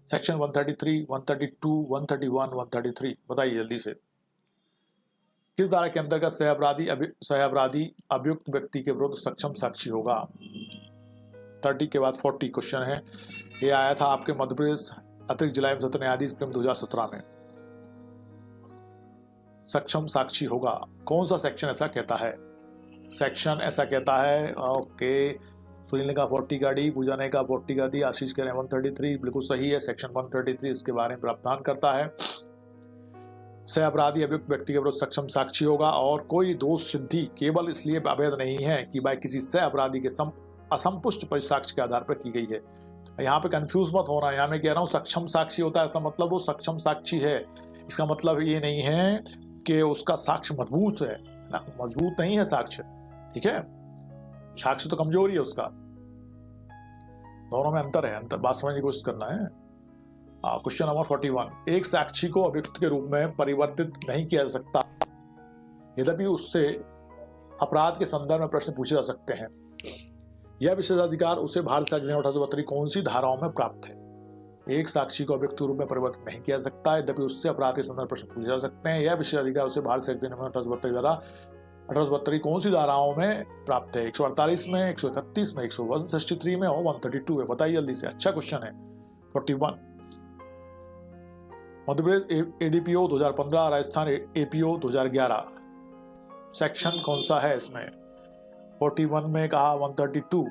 सेक्शन 133, 132, 131, 133 बताइए जल्दी से। किस धारा के अंतर्गत सहअपराधी अभियुक्त व्यक्ति के विरुद्ध सक्षम साक्षी होगा? 30 के बाद 40 क्वेश्चन है। ये आया था आपके मध्य प्रदेश अतिरिक्त जिला एवं सत्र न्यायाधीश फिल्म 2017 में। सक्षम साक्षी होगा, कौन सा सेक्शन ऐसा कहता है? सेक्शन ऐसा कहता है, ओके, सुनील ने कहा 40 का डी, पूजा ने कहा 40 का डी, आशीष कह रहे हैं 133, बिल्कुल सही है। सेक्शन 133 इसके बारे में प्रावधान करता है। सहअपराधी अभियुक्त व्यक्ति के विरुद्ध सक्षम साक्षी होगा और कोई दोष सिद्धि केवल इसलिए अवैध नहीं है कि भाई किसी सहअपराधी के असंपुष्ट परिसाक्ष्य के आधार पर की गई है। यहाँ पे कंफ्यूज मत होना, यहाँ मैं कह रहा हूँ सक्षम साक्षी होता है, इसका मतलब वो सक्षम साक्षी है। इसका मतलब ये नहीं है कि उसका साक्ष्य मजबूत है ना, मजबूत नहीं है साक्ष्य, ठीक है, साक्ष्य तो कमजोर ही है उसका। दोनों में अंतर है, अंतर बात समझने की कोशिश करना है। क्वेश्चन नंबर 41, एक साक्षी को अभियुक्त के रूप में परिवर्तित नहीं किया जा सकता, यद्यपि उससे अपराध के संदर्भ में प्रश्न पूछे जा सकते हैं। यह विशेषाधिकार उसे भारत संविधान 1872 कौन सी धाराओं में प्राप्त है? एक साक्षी को अभियुक्त के रूप में परिवर्तित नहीं किया जा सकता, यद्यपि उससे अपराध के संदर्भ में प्रश्न पूछे जा सकते हैं। यह विशेषाधिकार उसे भारत संविधान 1872 कौन सी धाराओं में प्राप्त है? 148 में, 131 में, 163 में और 132 में। बताइए जल्दी से, अच्छा क्वेश्चन है। 41, Madhya Pradesh ADPO 2015, Rajasthan APO 2011, section कौन सा है इसमें? 41 में कहा 132,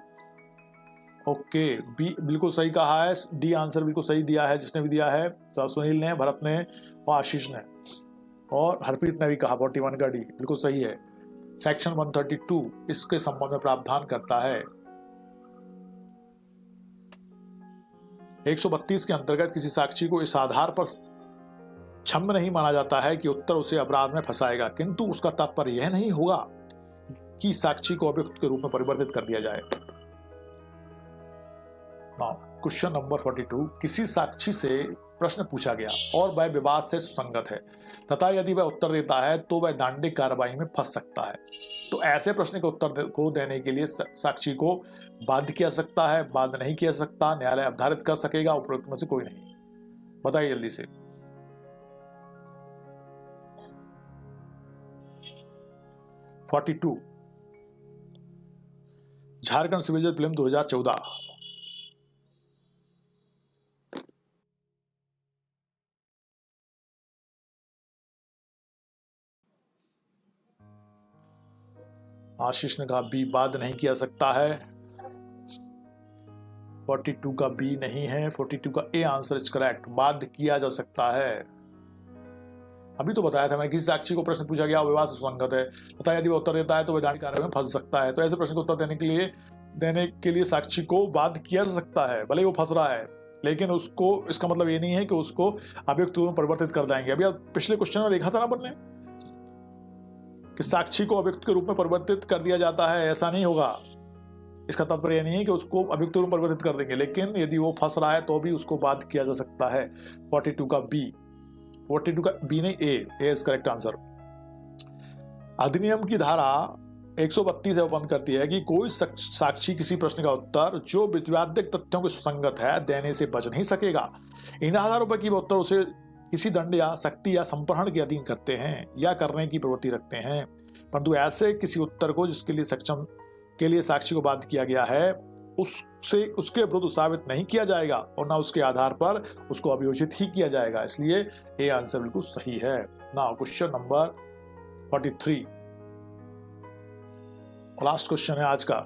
ओके, बी बिल्कुल सही कहा है, डी आंसर बिल्कुल सही दिया है, जिसने भी दिया है, सुनील ने, भरत ने और आशीष ने, और हरप्रीत ने भी कहा 41 का डी बिल्कुल सही है। सेक्शन 132 इसके संबंध में प्रावधान करता है। 132 के अंतर्गत किसी साक्षी को इस आधार पर क्षम्य नहीं माना जाता है कि उत्तर उसे अपराध में फंसाएगा, किंतु उसका तात्पर्य यह नहीं होगा कि साक्षी को अभियुक्त के रूप में परिवर्तित कर दिया जाए। क्वेश्चन नंबर 42, किसी साक्षी से प्रश्न पूछा गया और वह विवाद से सुसंगत है तथा यदि वह उत्तर देता है तो वह दंडिक कार्रवाई में फंस सकता है। तो ऐसे प्रश्न के उत्तर को देने के लिए साक्षी को बाध्य किया सकता है, बाध्य नहीं किया सकता, न्यायालय अवधारित कर सकेगा, उपरोक्त में से कोई नहीं। बताइए जल्दी से। 42, झारखंड सिविल जज फिल्म 2014। आशीष ने कहा बी, बाध्य नहीं किया सकता है। 42 का बी नहीं है, 42 का ए आंसर इज करेक्ट, बाध्य किया जा सकता है। अभी तो बताया था मैं, किसी साक्षी को प्रश्न पूछा गया विवाद से सुसंगत है तथा यदि वो उत्तर देता है तो वह दंडिक कार्रवाई में फंस सकता है। तो ऐसे प्रश्न को उत्तर देने के लिए साक्षी को बाध्य किया जा सकता है, भले ही वो फंस रहा है, लेकिन उसको, इसका मतलब ये नहीं है कि उसको अभियुक्त में परिवर्तित कर देंगे। अभी आप पिछले क्वेश्चन में देखा था ना बनने कि साक्षी को अभियुक्त के रूप में परिवर्तित कर दिया जाता है, ऐसा नहीं होगा। इसका तात्पर्य नहीं है कि उसको अभियुक्त रूप में परिवर्तित कर देंगे, लेकिन यदि वो फंस रहा है तो भी उसको बाध्य किया जा सकता है। 42 का बी, 42 का बी नहीं, ए इज करेक्ट आंसर। अधिनियम की धारा 132 बंद करती है कि कोई साक्षी किसी प्रश्न का उत्तर जो विवादित तथ्यों के सुसंगत है देने से बच नहीं सकेगा। इन आधारों पर कि वह उत्तर उसे किसी दंड या सख्ती या संप्रहण के अधीन करते हैं या करने की प्रवृत्ति रखते हैं, परंतु ऐसे किसी उत्तर को जिसके लिए सक्षम के लिए साक्षी को बाध्य किया गया है उसके विरुद्ध साबित नहीं किया जाएगा और ना उसके आधार पर उसको अभियोजित ही किया जाएगा। इसलिए ये आंसर बिल्कुल सही है। Now question number 43, last question है आज का,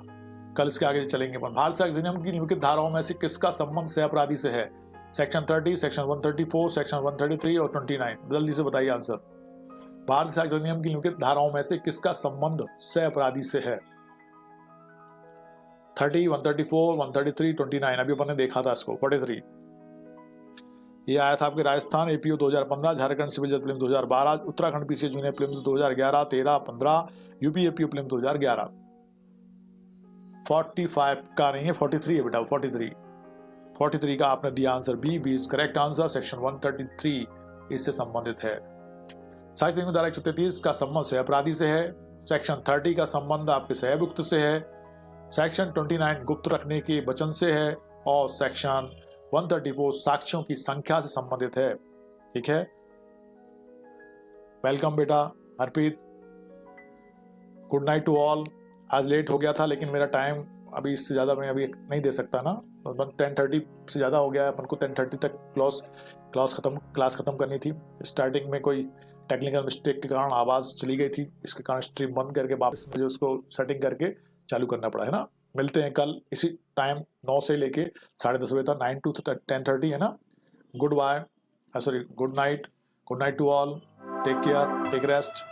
कल इसके आगे चलेंगे। भारत से अधिनियम की निम्नलिखित धाराओं में से किसका संबंध सहअपराधी से है? सेक्शन 30, सेक्शन 134, सेक्शन 133 और 29। जल्दी से बताइए आंसर। भारत से अधिनियम की निम्नलिखित धाराओं में से किसका संबंध सहअपराधी से है? 30, 134, 133, 29। अभी अपन ने देखा था इसको। 43, ये आया था आपके राजस्थान एपीओ 2015, झारखंड सिविल जज film 2012, Uttarakhand PC junior film 2011, 13, 15, UP APO film 2011। 45 का नहीं है, 43 है बेटा, 43 का आपने दिया answer B, B is correct answer. Section 133 इससे संबंधित है। साहित्य धारा 133 का संबंध सहअपराधी से है। सेक्शन 30 का संबंध आपके सहअभियुक्त से है। सेक्शन 29 गुप्त रखने के वचन से है और सेक्शन 134 साक्ष्यों की संख्या से संबंधित है। ठीक है, वेलकम बेटा Harpreet, good night to all. आज लेट हो गया था लेकिन मेरा टाइम अभी इससे ज़्यादा मैं अभी नहीं दे सकता ना, 10:30 से ज़्यादा हो गया है, अपन को 10:30 तक क्लास ख़त्म करनी थी। स्टार्टिंग में कोई टेक्निकल मिस्टेक के कारण आवाज़ चली गई थी, इसके कारण स्ट्रीम बंद करके वापस मुझे उसको सेटिंग करके चालू करना पड़ा है ना। मिलते हैं कल इसी टाइम 9 से लेके 10:30 बजे तक, 9 to 10:30 है ना। Good bye, sorry good night to all, take care, take rest.